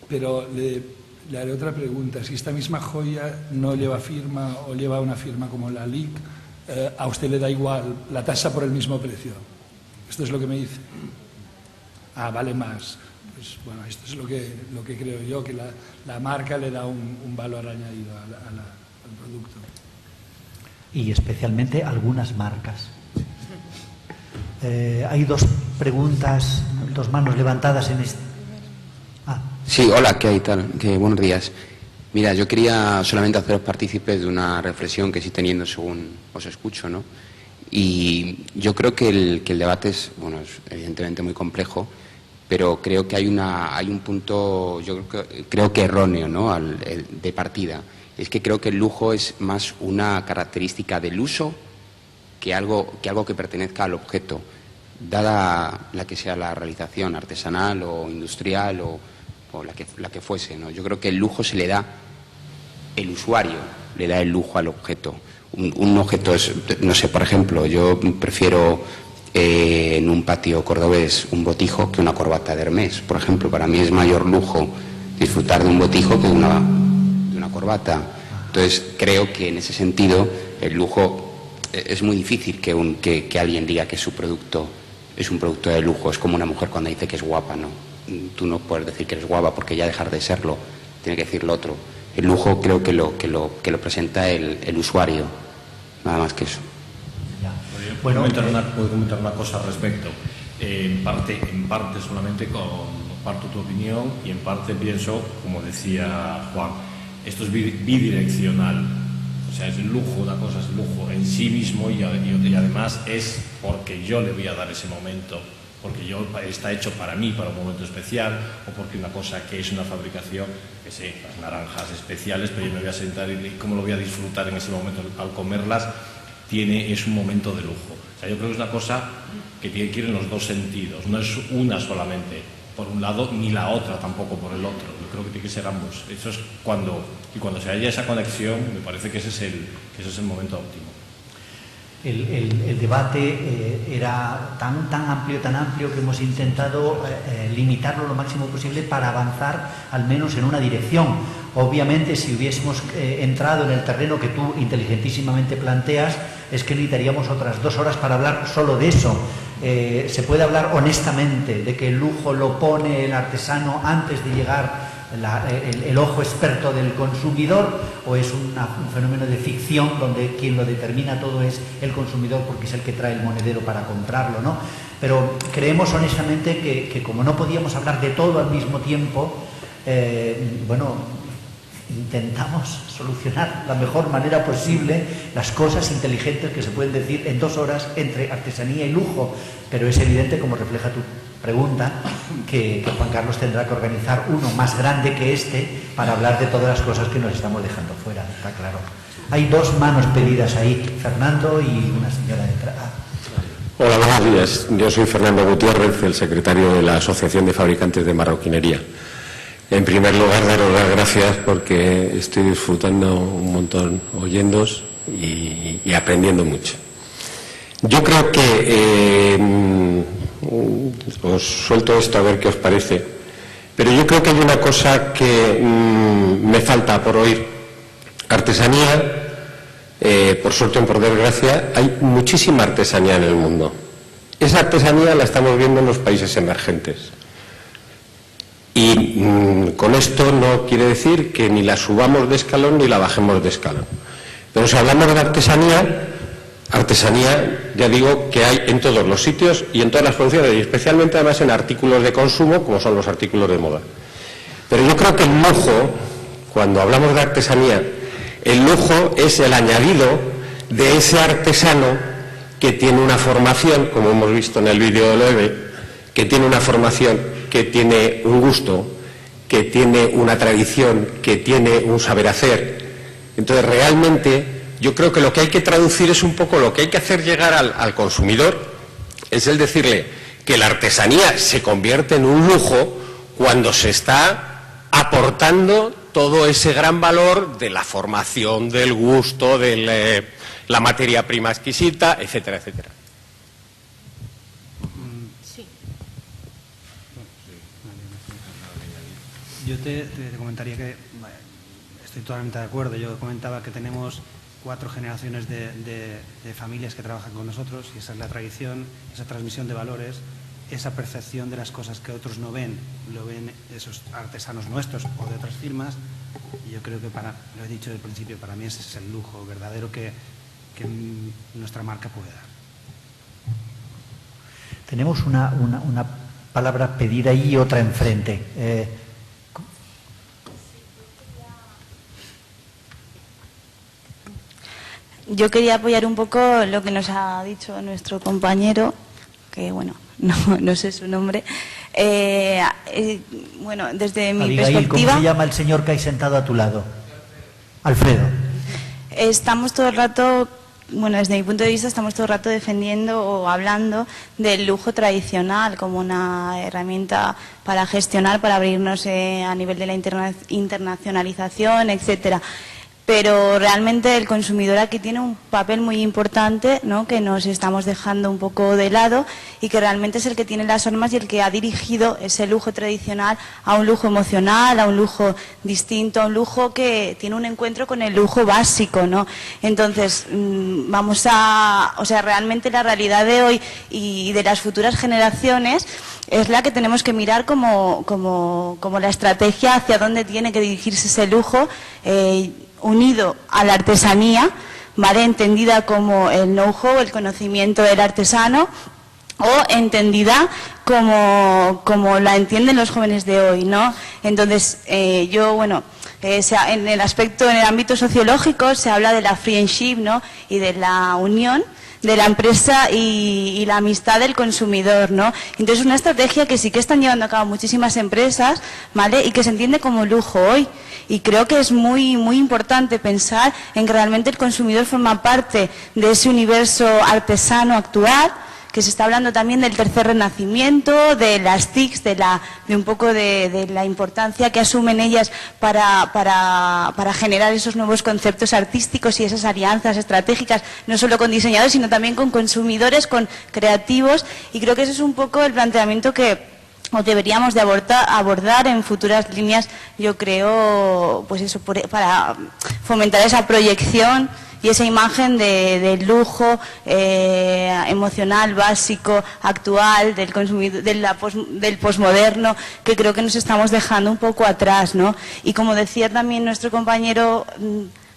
Pero le haré otra pregunta. Si esta misma joya no lleva firma o lleva una firma como la LIC, a usted le da igual, la tasa por el mismo precio. ¿Esto es lo que me dice? Vale más. Pues bueno, esto es lo que creo yo, que la marca le da un valor añadido al producto. Y especialmente algunas marcas. Hay dos preguntas, dos manos levantadas en este... Sí, hola, ¿qué hay tal? Buenos días. Mira, yo quería solamente haceros partícipes de una reflexión que estoy teniendo según os escucho, ¿no? Y yo creo que el debate es evidentemente muy complejo, pero creo que hay un punto, yo creo que erróneo, ¿no?, de partida. Es que creo que el lujo es más una característica del uso que algo que pertenezca al objeto, dada la que sea la realización artesanal o industrial o la que fuese, ¿no? Yo creo que el lujo se le da, el usuario le da el lujo al objeto. Un objeto es, no sé, por ejemplo, yo prefiero en un patio cordobés un botijo que una corbata de Hermès. Por ejemplo, para mí es mayor lujo disfrutar de un botijo que de una corbata. Entonces, creo que en ese sentido el lujo es muy difícil que alguien diga que su producto es un producto de lujo. Es como una mujer cuando dice que es guapa, ¿no? Tú no puedes decir que eres guapa porque ya dejar de serlo, tiene que decir lo otro. El lujo creo que lo presenta el usuario, nada más que eso. ¿Puedo comentar una cosa al respecto? En parte solamente comparto tu opinión y en parte pienso, como decía Juan, esto es bidireccional. O sea, es lujo, una cosa es lujo en sí mismo y además es porque yo le voy a dar ese momento, porque está hecho para mí, para un momento especial, o porque una cosa que es una fabricación, que sé, las naranjas especiales, pero yo me voy a sentar y cómo lo voy a disfrutar en ese momento al comerlas, es un momento de lujo. O sea, yo creo que es una cosa que tiene que ir en los dos sentidos, no es una solamente por un lado ni la otra tampoco por el otro. Yo creo que tiene que ser ambos. Eso es cuando se haya esa conexión, me parece que ese es el momento óptimo. El debate era tan amplio que hemos intentado limitarlo lo máximo posible para avanzar al menos en una dirección. Obviamente, si hubiésemos entrado en el terreno que tú inteligentísimamente planteas, es que necesitaríamos otras 2 horas para hablar solo de eso. Se puede hablar honestamente de que el lujo lo pone el artesano antes de llegar el ojo experto del consumidor, o es un fenómeno de ficción donde quien lo determina todo es el consumidor porque es el que trae el monedero para comprarlo, ¿no? Pero creemos honestamente que como no podíamos hablar de todo al mismo tiempo, intentamos solucionar la mejor manera posible las cosas inteligentes que se pueden decir en 2 horas entre artesanía y lujo, pero es evidente, como refleja tu pregunta, que Juan Carlos tendrá que organizar uno más grande que este para hablar de todas las cosas que nos estamos dejando fuera, está claro. Hay 2 manos pedidas ahí, Fernando y una señora detrás. Hola, buenos días. Yo soy Fernando Gutiérrez, el secretario de la Asociación de Fabricantes de Marroquinería. En primer lugar, daros las gracias porque estoy disfrutando un montón oyéndoos y aprendiendo mucho. Yo creo que os suelto esto a ver qué os parece, pero yo creo que hay una cosa que me falta por oír. Artesanía, por suerte o por desgracia, hay muchísima artesanía en el mundo. Esa artesanía la estamos viendo en los países emergentes. Y con esto no quiere decir que ni la subamos de escalón ni la bajemos de escalón. Pero si hablamos de artesanía, ya digo que hay en todos los sitios y en todas las producciones, y especialmente además en artículos de consumo, como son los artículos de moda. Pero yo creo que el lujo, cuando hablamos de artesanía, el lujo es el añadido de ese artesano que tiene una formación, como hemos visto en el vídeo de Loewe, que tiene una formación, que tiene un gusto, que tiene una tradición, que tiene un saber hacer. Entonces, realmente, yo creo que lo que hay que traducir es un poco lo que hay que hacer llegar al consumidor, es el decirle que la artesanía se convierte en un lujo cuando se está aportando todo ese gran valor de la formación, del gusto, de la materia prima exquisita, etcétera, etcétera. Yo te comentaría que estoy totalmente de acuerdo. Yo comentaba que tenemos 4 generaciones de familias que trabajan con nosotros y esa es la tradición, esa transmisión de valores, esa percepción de las cosas que otros no ven, lo ven esos artesanos nuestros o de otras firmas. Y yo creo que, lo he dicho desde el principio, para mí ese es el lujo verdadero que nuestra marca puede dar. Tenemos una palabra pedida y otra enfrente. yo quería apoyar un poco lo que nos ha dicho nuestro compañero, que bueno, no sé su nombre. Bueno, desde mi perspectiva... ¿Cómo se llama el señor que hay sentado a tu lado? Alfredo. Estamos todo el rato, bueno, desde mi punto de vista, estamos todo el rato defendiendo o hablando del lujo tradicional como una herramienta para gestionar, para abrirnos a nivel de la internacionalización, etcétera. Pero realmente el consumidor aquí tiene un papel muy importante, ¿no?, que nos estamos dejando un poco de lado y que realmente es el que tiene las armas y el que ha dirigido ese lujo tradicional a un lujo emocional, a un lujo distinto, a un lujo que tiene un encuentro con el lujo básico, ¿no? Entonces, o sea, realmente la realidad de hoy y de las futuras generaciones es la que tenemos que mirar como la estrategia hacia dónde tiene que dirigirse ese lujo, unido a la artesanía, ¿vale?, entendida como el know-how, el conocimiento del artesano, o entendida como la entienden los jóvenes de hoy, ¿no? Entonces, yo, bueno, en el ámbito sociológico se habla de la friendship, ¿no?, y de la unión de la empresa y la amistad del consumidor, ¿no? Entonces, una estrategia que sí que están llevando a cabo muchísimas empresas, ¿vale?, y que se entiende como lujo hoy. Y creo que es muy, muy importante pensar en que realmente el consumidor forma parte de ese universo artesano actual, que se está hablando también del tercer renacimiento, de las TICs, de un poco de la importancia que asumen ellas para generar esos nuevos conceptos artísticos y esas alianzas estratégicas, no solo con diseñadores, sino también con consumidores, con creativos, y creo que ese es un poco el planteamiento que deberíamos de abordar en futuras líneas, yo creo, pues eso, para fomentar esa proyección y esa imagen del lujo emocional, básico, actual, del consumidor, del posmoderno, que creo que nos estamos dejando un poco atrás, ¿no? Y como decía también nuestro compañero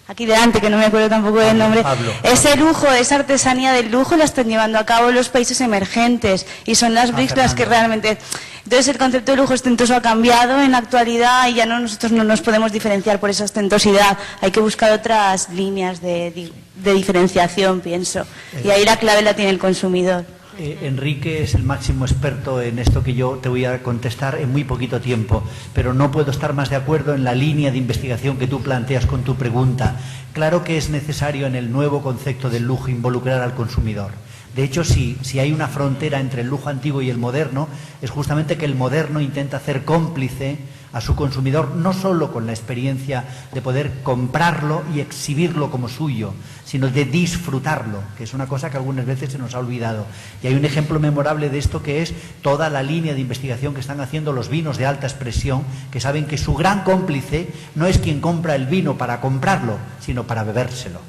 aquí delante, que no me acuerdo tampoco del nombre, ese lujo, esa artesanía del lujo la están llevando a cabo los países emergentes y son las BRICS las que realmente... Entonces el concepto de lujo ostentoso ha cambiado en la actualidad y ya nosotros no nos podemos diferenciar por esa ostentosidad. Hay que buscar otras líneas de diferenciación, pienso. Y ahí la clave la tiene el consumidor. Enrique es el máximo experto en esto que yo te voy a contestar en muy poquito tiempo, pero no puedo estar más de acuerdo en la línea de investigación que tú planteas con tu pregunta. Claro que es necesario en el nuevo concepto del lujo involucrar al consumidor. De hecho, si hay una frontera entre el lujo antiguo y el moderno, es justamente que el moderno intenta hacer cómplice a su consumidor, no solo con la experiencia de poder comprarlo y exhibirlo como suyo, sino de disfrutarlo, que es una cosa que algunas veces se nos ha olvidado. Y hay un ejemplo memorable de esto, que es toda la línea de investigación que están haciendo los vinos de alta expresión, que saben que su gran cómplice no es quien compra el vino para comprarlo, sino para bebérselo.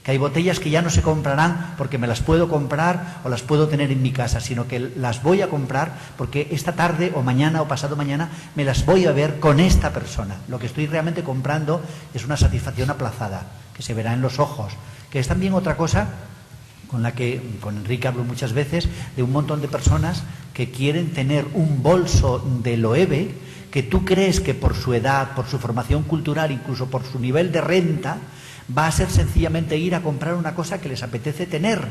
Que hay botellas que ya no se comprarán porque me las puedo comprar o las puedo tener en mi casa, sino que las voy a comprar porque esta tarde o mañana o pasado mañana me las voy a ver con esta persona. Lo que estoy realmente comprando es una satisfacción aplazada, que se verá en los ojos, que es también otra cosa con la que con Enrique hablo muchas veces, de un montón de personas que quieren tener un bolso de Loewe, que tú crees que por su edad, por su formación cultural, incluso por su nivel de renta, va a ser sencillamente ir a comprar una cosa que les apetece tener.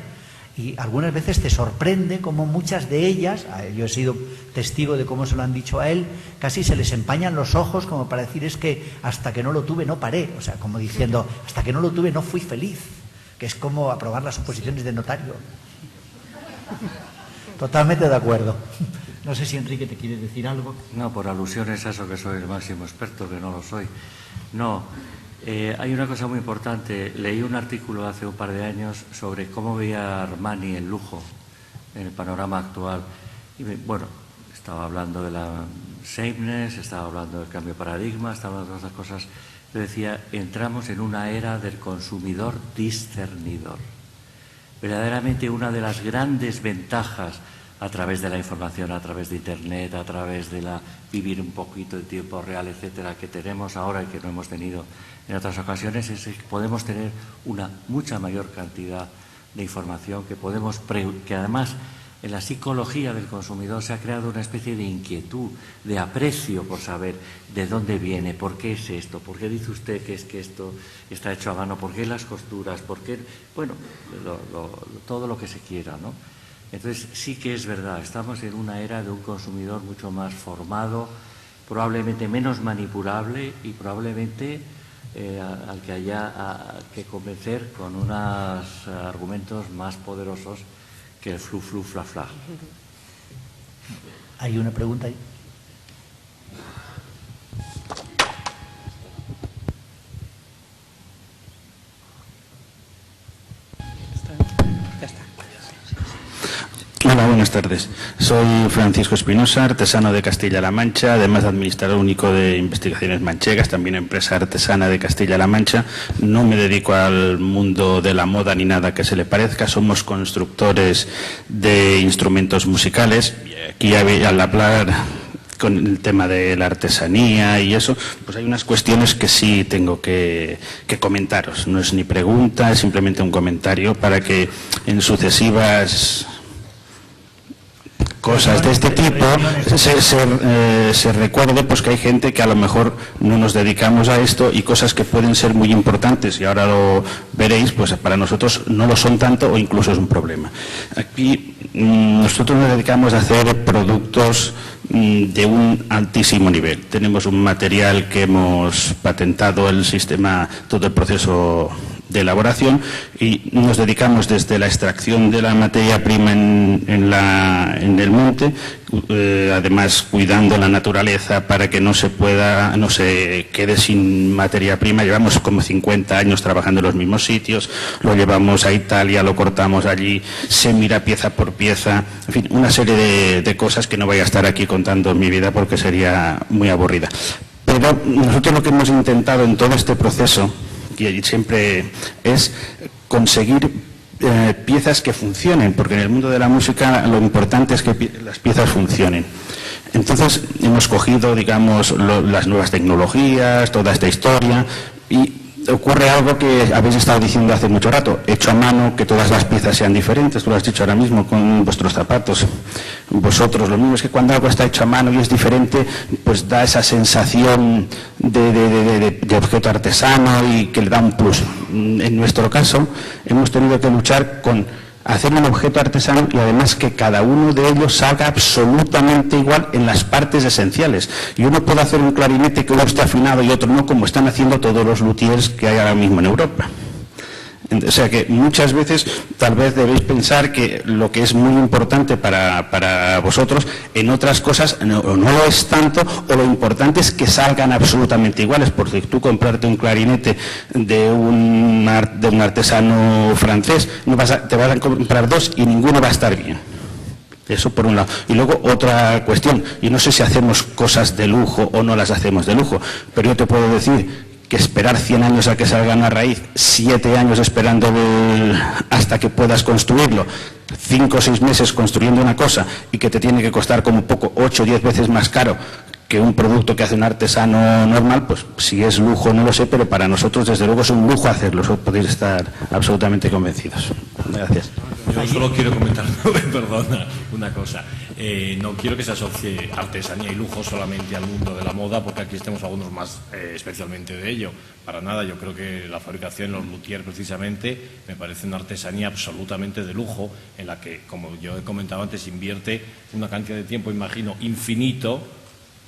Y algunas veces te sorprende cómo muchas de ellas, yo he sido testigo de cómo se lo han dicho a él, casi se les empañan los ojos como para decir, es que hasta que no lo tuve no paré, o sea, como diciendo, hasta que no lo tuve no fui feliz, que es como aprobar las oposiciones de notario. Totalmente de acuerdo. No sé si Enrique te quiere decir algo. No, por alusiones a eso que soy el máximo experto, que no lo soy. No. Hay una cosa muy importante. Leí un artículo hace un par de años sobre cómo veía Armani el lujo en el panorama actual. Y bueno, estaba hablando de la sameness, estaba hablando del cambio de paradigma, estaba hablando de otras cosas. Yo decía, entramos en una era del consumidor discernidor. Verdaderamente una de las grandes ventajas a través de la información, a través de Internet, a través de vivir un poquito en tiempo real, etcétera, que tenemos ahora y que no hemos tenido en otras ocasiones, es que podemos tener una mucha mayor cantidad de información, que además en la psicología del consumidor se ha creado una especie de inquietud, de aprecio por saber de dónde viene, por qué es esto, por qué dice usted que es que esto está hecho a mano, por qué las costuras, por qué, bueno, todo lo que se quiera, ¿no? Entonces sí que es verdad, estamos en una era de un consumidor mucho más formado, probablemente menos manipulable y probablemente al que haya que convencer con unos argumentos más poderosos que el flu, flu, fla, fla. ¿Hay una pregunta ahí? Hola, buenas tardes. Soy Francisco Espinosa, artesano de Castilla-La Mancha, además de administrador único de investigaciones manchegas, también empresa artesana de Castilla-La Mancha. No me dedico al mundo de la moda ni nada que se le parezca, somos constructores de instrumentos musicales. Aquí al hablar con el tema de la artesanía y eso, pues hay unas cuestiones que sí tengo que comentaros. No es ni pregunta, es simplemente un comentario para que en sucesivas cosas de este tipo se recuerde pues que hay gente que a lo mejor no nos dedicamos a esto y cosas que pueden ser muy importantes y ahora lo veréis, pues para nosotros no lo son tanto o incluso es un problema. Aquí nosotros nos dedicamos a hacer productos de un altísimo nivel. Tenemos un material que hemos patentado el sistema, todo el proceso de elaboración, y nos dedicamos desde la extracción de la materia prima en el monte, además cuidando la naturaleza para que no se quede sin materia prima. Llevamos como 50 años trabajando en los mismos sitios, lo llevamos a Italia, lo cortamos allí, se mira pieza por pieza, en fin, una serie de cosas que no voy a estar aquí contando en mi vida porque sería muy aburrida. Pero nosotros lo que hemos intentado en todo este proceso y siempre es conseguir piezas que funcionen, porque en el mundo de la música lo importante es que las piezas funcionen. Entonces hemos cogido, digamos, las nuevas tecnologías, toda esta historia, y ocurre algo que habéis estado diciendo hace mucho rato, hecho a mano, que todas las piezas sean diferentes. Tú lo has dicho ahora mismo con vuestros zapatos, vosotros lo mismo, es que cuando algo está hecho a mano y es diferente, pues da esa sensación de objeto artesano y que le da un plus. En nuestro caso hemos tenido que luchar con hacer un objeto artesano y además que cada uno de ellos salga absolutamente igual en las partes esenciales. Y uno puede hacer un clarinete que uno esté afinado y otro no, como están haciendo todos los luthiers que hay ahora mismo en Europa. O sea que muchas veces tal vez debéis pensar que lo que es muy importante para vosotros, en otras cosas no lo es tanto, o lo importante es que salgan absolutamente iguales, porque tú comprarte un clarinete de un artesano francés, te vas a comprar dos y ninguno va a estar bien. Eso por un lado. Y luego otra cuestión, y no sé si hacemos cosas de lujo o no las hacemos de lujo, pero yo te puedo decir que esperar 100 años a que salga una raíz, 7 años esperando hasta que puedas construirlo, 5 o 6 meses construyendo una cosa y que te tiene que costar como poco 8 o 10 veces más caro que un producto que hace un artesano normal, pues si es lujo no lo sé, pero para nosotros desde luego es un lujo hacerlo, podéis estar absolutamente convencidos. Gracias. Yo solo quiero comentar, perdona, una cosa. No quiero que se asocie artesanía y lujo solamente al mundo de la moda, porque aquí estemos algunos más especialmente de ello. Para nada, yo creo que la fabricación, los luthiers precisamente, me parece una artesanía absolutamente de lujo, en la que, como yo he comentado antes, invierte una cantidad de tiempo, imagino, infinito,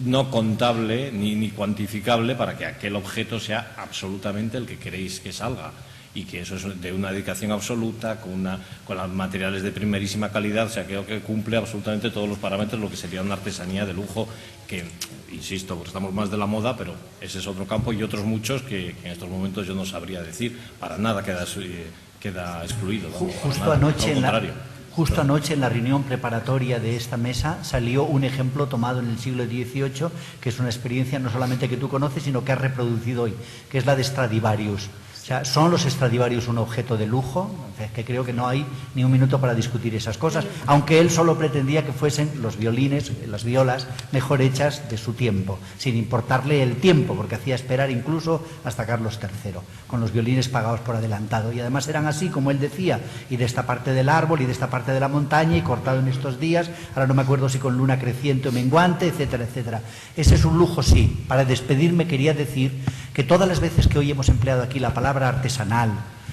no contable ni cuantificable, para que aquel objeto sea absolutamente el que queréis que salga. Y que eso es de una dedicación absoluta, con los materiales de primerísima calidad. O sea, creo que cumple absolutamente todos los parámetros, lo que sería una artesanía de lujo, que, insisto, porque estamos más de la moda, pero ese es otro campo, y otros muchos que en estos momentos yo no sabría decir. Para nada queda excluido. Justo anoche en la reunión preparatoria de esta mesa salió un ejemplo tomado en el siglo XVIII, que es una experiencia no solamente que tú conoces, sino que has reproducido hoy, que es la de Stradivarius. O sea, ¿son los Stradivarius un objeto de lujo? Es que creo que no hay ni un minuto para discutir esas cosas, aunque él solo pretendía que fuesen los violines, las violas mejor hechas de su tiempo, sin importarle el tiempo, porque hacía esperar incluso hasta Carlos III, con los violines pagados por adelantado. Y además eran así, como él decía, y de esta parte del árbol y de esta parte de la montaña, y cortado en estos días, ahora no me acuerdo si con luna creciente o menguante, etcétera, etcétera. Ese es un lujo, sí. Para despedirme quería decir que todas las veces que hoy hemos empleado aquí la palabra artesanal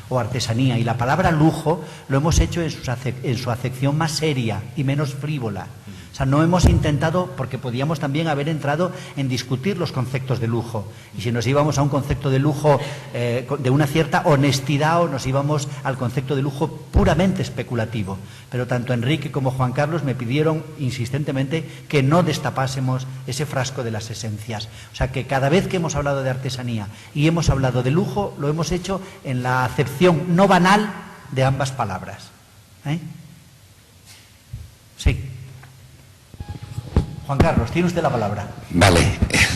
o artesanía y la palabra lujo, lo hemos hecho en su acepción más seria y menos frívola. O sea, no hemos intentado, porque podíamos también haber entrado en discutir los conceptos de lujo. Y si nos íbamos a un concepto de lujo de una cierta honestidad, o nos íbamos al concepto de lujo puramente especulativo. Pero tanto Enrique como Juan Carlos me pidieron insistentemente que no destapásemos ese frasco de las esencias. O sea, que cada vez que hemos hablado de artesanía y hemos hablado de lujo, lo hemos hecho en la acepción no banal de ambas palabras. Sí. Juan Carlos, tiene usted la palabra. Vale,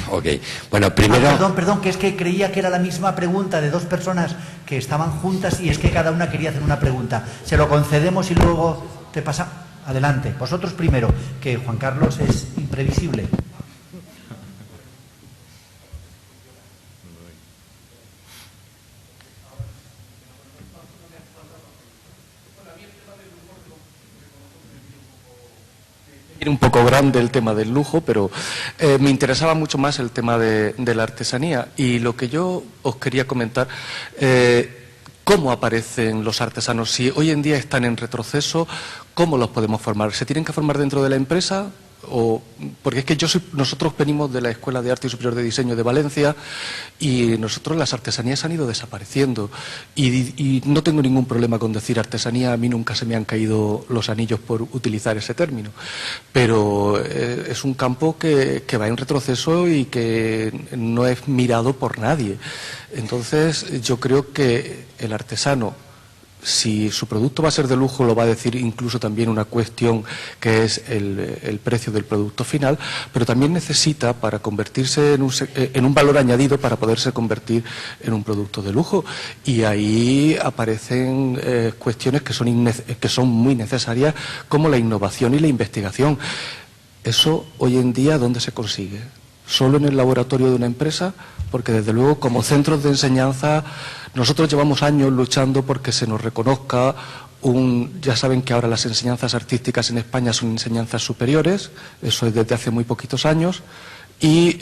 ok. Bueno, primero... Perdón, que es que creía que era la misma pregunta de dos personas que estaban juntas y es que cada una quería hacer una pregunta. Se lo concedemos y luego te pasa... Adelante, vosotros primero, que Juan Carlos es imprevisible. Un poco grande el tema del lujo, pero me interesaba mucho más el tema de la artesanía, y lo que yo os quería comentar, cómo aparecen los artesanos. Si hoy en día están en retroceso, ¿cómo los podemos formar? ¿Se tienen que formar dentro de la empresa? Porque es que nosotros venimos de la Escuela de Arte y Superior de Diseño de Valencia, y nosotros las artesanías han ido desapareciendo, y no tengo ningún problema con decir artesanía. A mí nunca se me han caído los anillos por utilizar ese término, pero es un campo que va en retroceso y que no es mirado por nadie. Entonces yo creo que el artesano, si su producto va a ser de lujo, lo va a decir incluso también una cuestión que es el precio del producto final, pero también necesita, para convertirse en un valor añadido, para poderse convertir en un producto de lujo. Y ahí aparecen cuestiones que son muy necesarias, como la innovación y la investigación. Eso hoy en día, ¿dónde se consigue? ¿Solo en el laboratorio de una empresa? Porque desde luego, como centros de enseñanza, nosotros llevamos años luchando porque se nos reconozca ya saben que ahora las enseñanzas artísticas en España son enseñanzas superiores, eso es desde hace muy poquitos años, y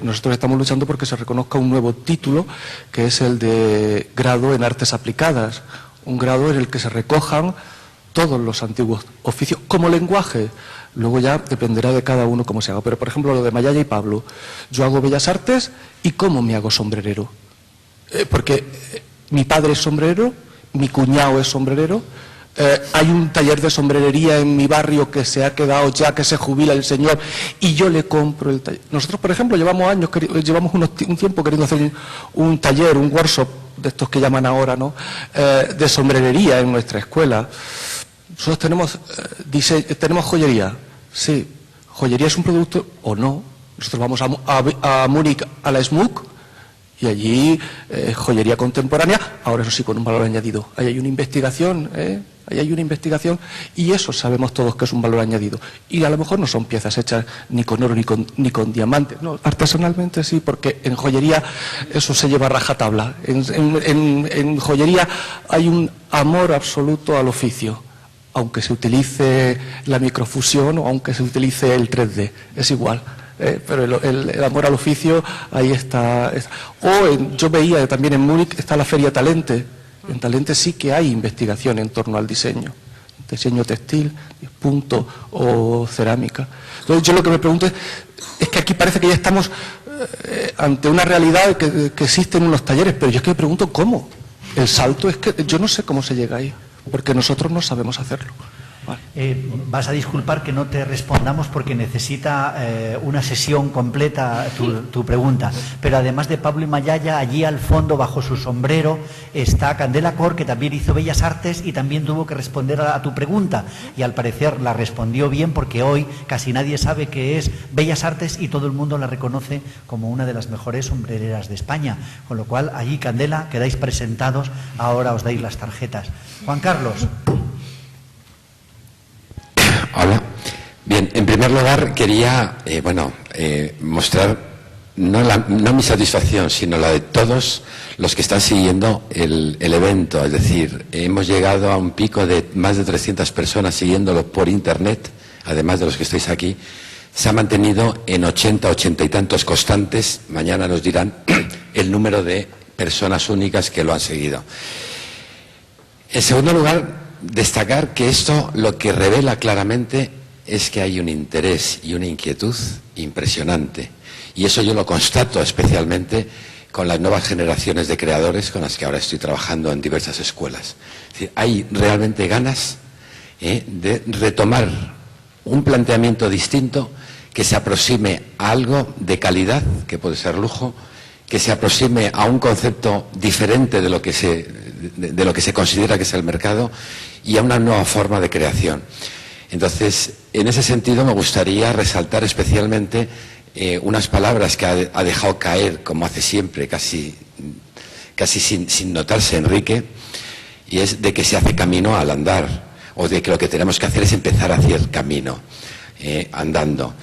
nosotros estamos luchando porque se reconozca un nuevo título, que es el de grado en artes aplicadas, un grado en el que se recojan todos los antiguos oficios como lenguaje. Luego ya dependerá de cada uno cómo se haga. Pero, por ejemplo, lo de Mayaya y Pablo, yo hago bellas artes, ¿y cómo me hago sombrerero? Porque mi padre es sombrerero, mi cuñado es sombrerero, hay un taller de sombrerería en mi barrio que se ha quedado ya, que se jubila el señor, y yo le compro el taller. Nosotros, por ejemplo, llevamos un tiempo queriendo hacer un taller, un workshop, de estos que llaman ahora, ¿no?, de sombrerería en nuestra escuela. Nosotros tenemos joyería. Sí, joyería es un producto o no. Nosotros vamos a Múnich a la SMUC y allí joyería contemporánea, ahora eso sí con un valor añadido. Ahí hay una investigación, ahí hay una investigación, y eso sabemos todos que es un valor añadido. Y a lo mejor no son piezas hechas ni con oro ni con diamantes. No, artesanalmente sí, porque en joyería eso se lleva a rajatabla. En joyería hay un amor absoluto al oficio, aunque se utilice la microfusión o aunque se utilice el 3D, es igual. Pero el amor al oficio ahí está. Yo veía también en Múnich está la Feria Talente. En Talente sí que hay investigación en torno al diseño textil, punto o cerámica. Entonces yo lo que me pregunto es que aquí parece que ya estamos ante una realidad que existen unos talleres, pero yo es que me pregunto cómo. El salto es que yo no sé cómo se llega ahí, porque nosotros no sabemos hacerlo. Vas a disculpar que no te respondamos porque necesita una sesión completa tu pregunta. Pero además de Pablo Imayaya, allí al fondo, bajo su sombrero, está Candela Cor, que también hizo Bellas Artes y también tuvo que responder a tu pregunta. Y al parecer la respondió bien, porque hoy casi nadie sabe qué es Bellas Artes y todo el mundo la reconoce como una de las mejores sombrereras de España. Con lo cual, allí, Candela, quedáis presentados, ahora os dais las tarjetas. Juan Carlos. Hola. Bien, en primer lugar quería mostrar no mi satisfacción, sino la de todos los que están siguiendo el evento. Es decir, hemos llegado a un pico de más de 300 personas siguiéndolo por Internet, además de los que estáis aquí. Se ha mantenido en 80 y tantos constantes. Mañana nos dirán el número de personas únicas que lo han seguido. En segundo lugar, destacar que esto lo que revela claramente es que hay un interés y una inquietud impresionante. Y eso yo lo constato especialmente con las nuevas generaciones de creadores con las que ahora estoy trabajando en diversas escuelas. Es decir, hay realmente ganas de retomar un planteamiento distinto que se aproxime a algo de calidad, que puede ser lujo, que se aproxime a un concepto diferente de lo que se considera que es el mercado y a una nueva forma de creación. Entonces, en ese sentido me gustaría resaltar especialmente unas palabras que ha dejado caer, como hace siempre, casi sin notarse Enrique, y es de que se hace camino al andar, o de que lo que tenemos que hacer es empezar a hacer camino andando.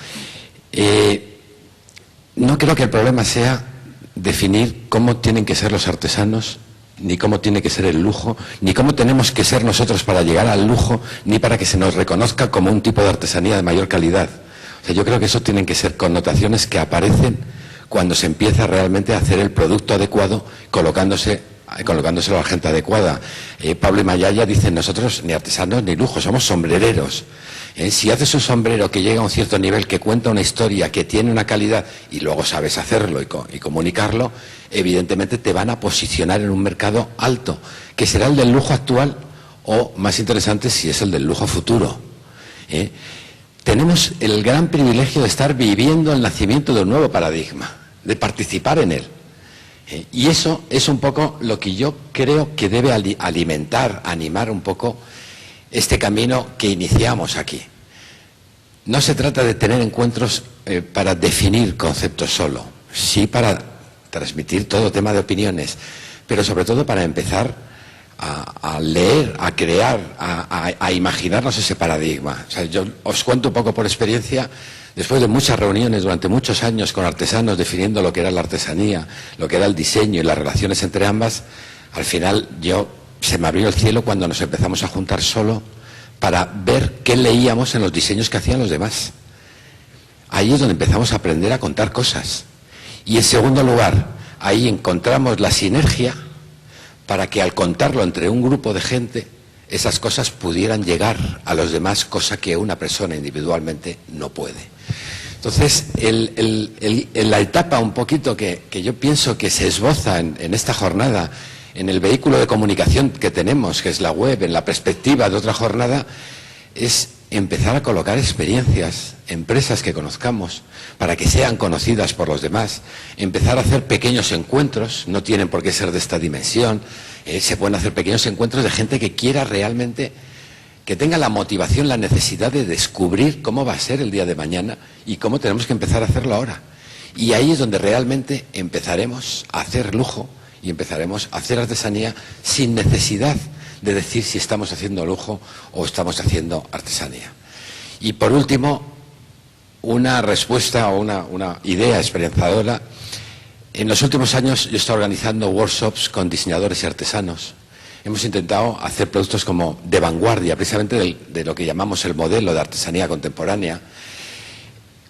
No creo que el problema sea definir cómo tienen que ser los artesanos, ni cómo tiene que ser el lujo, ni cómo tenemos que ser nosotros para llegar al lujo, ni para que se nos reconozca como un tipo de artesanía de mayor calidad. O sea, yo creo que eso tienen que ser connotaciones que aparecen cuando se empieza realmente a hacer el producto adecuado, colocándoselo a la gente adecuada. Pablo Imayaya dice, nosotros ni artesanos ni lujo, somos sombrereros. Si haces un sombrero que llega a un cierto nivel, que cuenta una historia, que tiene una calidad y luego sabes hacerlo y comunicarlo, evidentemente te van a posicionar en un mercado alto, que será el del lujo actual o, más interesante, si es el del lujo futuro. Tenemos el gran privilegio de estar viviendo el nacimiento de un nuevo paradigma, de participar en él. Y eso es un poco lo que yo creo que debe alimentar, animar un poco este camino que iniciamos aquí. No se trata de tener encuentros para definir conceptos solo, sí para transmitir todo tema de opiniones, pero sobre todo para empezar a leer, a crear, a imaginarnos ese paradigma. O sea, yo os cuento un poco por experiencia. Después de muchas reuniones durante muchos años con artesanos definiendo lo que era la artesanía, lo que era el diseño y las relaciones entre ambas, al final se me abrió el cielo cuando nos empezamos a juntar solo para ver qué leíamos en los diseños que hacían los demás. Ahí es donde empezamos a aprender a contar cosas. Y en segundo lugar, ahí encontramos la sinergia para que al contarlo entre un grupo de gente, esas cosas pudieran llegar a los demás, cosa que una persona individualmente no puede. Entonces, la etapa un poquito que yo pienso que se esboza en esta jornada, en el vehículo de comunicación que tenemos, que es la web, en la perspectiva de otra jornada, es empezar a colocar experiencias, empresas que conozcamos, para que sean conocidas por los demás, empezar a hacer pequeños encuentros, no tienen por qué ser de esta dimensión, se pueden hacer pequeños encuentros de gente que quiera realmente, que tenga la motivación, la necesidad de descubrir cómo va a ser el día de mañana y cómo tenemos que empezar a hacerlo ahora. Y ahí es donde realmente empezaremos a hacer lujo y empezaremos a hacer artesanía sin necesidad de decir si estamos haciendo lujo o estamos haciendo artesanía. Y por último, una respuesta o una idea esperanzadora. En los últimos años yo he estado organizando workshops con diseñadores y artesanos. Hemos intentado hacer productos como de vanguardia, precisamente de lo que llamamos el modelo de artesanía contemporánea.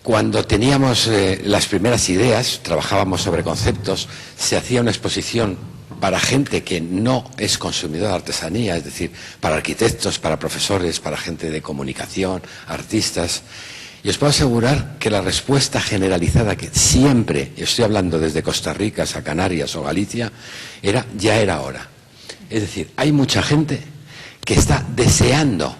Cuando teníamos las primeras ideas, trabajábamos sobre conceptos, se hacía una exposición para gente que no es consumidora de artesanía, es decir, para arquitectos, para profesores, para gente de comunicación, artistas. Y os puedo asegurar que la respuesta generalizada, que siempre, estoy hablando desde Costa Rica a Canarias o Galicia, ya era hora. Es decir, hay mucha gente que está deseando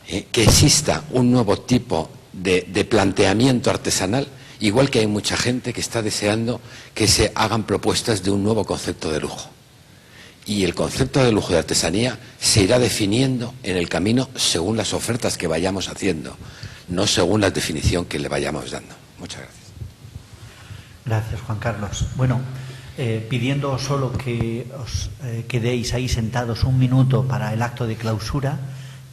que exista un nuevo tipo de planteamiento artesanal, igual que hay mucha gente que está deseando que se hagan propuestas de un nuevo concepto de lujo. Y el concepto de lujo de artesanía se irá definiendo en el camino según las ofertas que vayamos haciendo, no según la definición que le vayamos dando. Muchas gracias. Gracias, Juan Carlos. Bueno, pidiendo solo que os quedéis ahí sentados un minuto para el acto de clausura,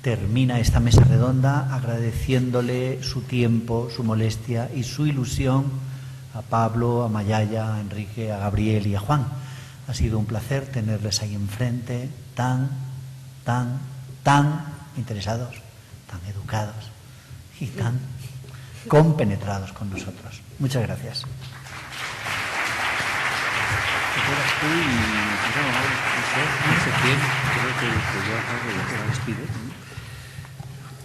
termina esta mesa redonda agradeciéndole su tiempo, su molestia y su ilusión a Pablo, a Mayaya, a Enrique, a Gabriel y a Juan. Ha sido un placer tenerles ahí enfrente, tan interesados, tan educados y tan compenetrados con nosotros. Muchas gracias.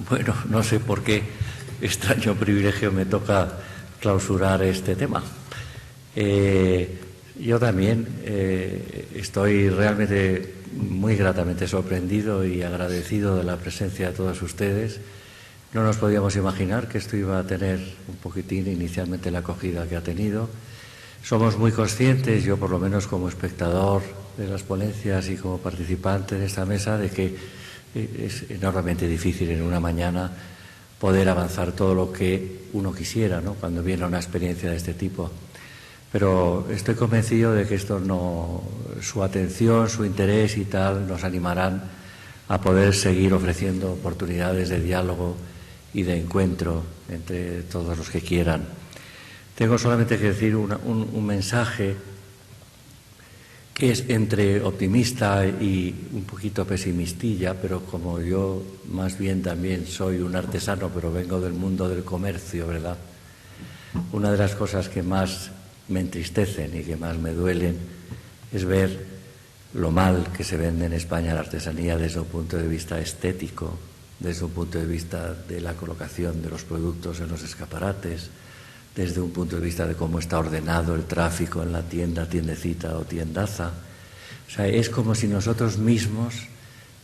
Bueno, no sé por qué extraño privilegio me toca clausurar este tema. Yo también estoy realmente muy gratamente sorprendido y agradecido de la presencia de todos ustedes. No nos podíamos imaginar que esto iba a tener un poquitín inicialmente la acogida que ha tenido. Somos muy conscientes, yo por lo menos como espectador de las ponencias y como participante en esta mesa, de que es enormemente difícil en una mañana poder avanzar todo lo que uno quisiera, ¿no?, cuando viene una experiencia de este tipo. Pero estoy convencido de que esto su atención, su interés y tal nos animarán a poder seguir ofreciendo oportunidades de diálogo y de encuentro entre todos los que quieran. Tengo solamente que decir un mensaje que es entre optimista y un poquito pesimistilla, pero como yo más bien también soy un artesano, pero vengo del mundo del comercio, ¿verdad? Una de las cosas que más me entristecen y que más me duelen es ver lo mal que se vende en España la artesanía desde un punto de vista estético, desde un punto de vista de la colocación de los productos en los escaparates, desde un punto de vista de cómo está ordenado el tráfico en la tienda, tiendecita o tiendaza. O sea, es como si nosotros mismos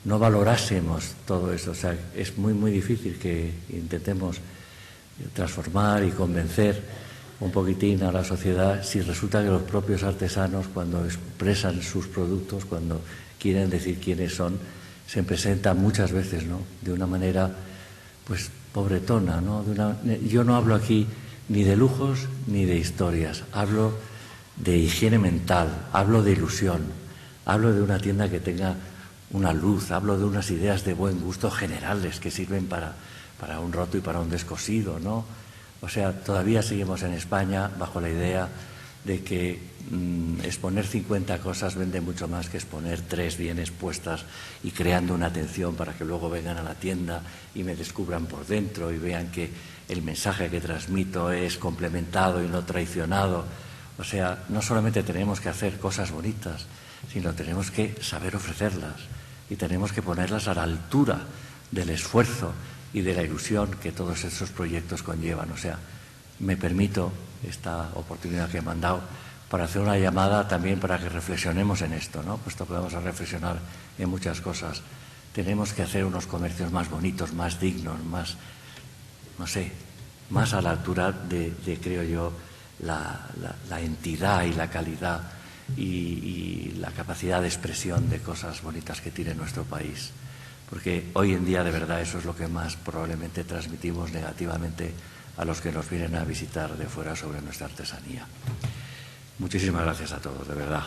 no valorásemos todo eso. O sea, es muy difícil que intentemos transformar y convencer un poquitín a la sociedad si resulta que los propios artesanos, cuando expresan sus productos, cuando quieren decir quiénes son, se presentan muchas veces, ¿no?, de una manera pues pobretona, ¿no? Yo no hablo aquí ni de lujos ni de historias, hablo de higiene mental, hablo de ilusión, hablo de una tienda que tenga una luz, hablo de unas ideas de buen gusto generales que sirven para un roto y para un descosido, ¿no? O sea, todavía seguimos en España bajo la idea de que exponer 50 cosas vende mucho más que exponer 3 bien expuestas y creando una atención para que luego vengan a la tienda y me descubran por dentro y vean que el mensaje que transmito es complementado y no traicionado. O sea, no solamente tenemos que hacer cosas bonitas, sino tenemos que saber ofrecerlas y tenemos que ponerlas a la altura del esfuerzo y de la ilusión que todos esos proyectos conllevan. O sea, me permito esta oportunidad que me han dado para hacer una llamada también para que reflexionemos en esto, ¿no? Puesto que vamos a reflexionar en muchas cosas. Tenemos que hacer unos comercios más bonitos, más dignos, más, no sé, más a la altura de creo yo, la entidad y la calidad y la capacidad de expresión de cosas bonitas que tiene nuestro país. Porque hoy en día, de verdad, eso es lo que más probablemente transmitimos negativamente a los que nos vienen a visitar de fuera sobre nuestra artesanía. Muchísimas gracias a todos, de verdad.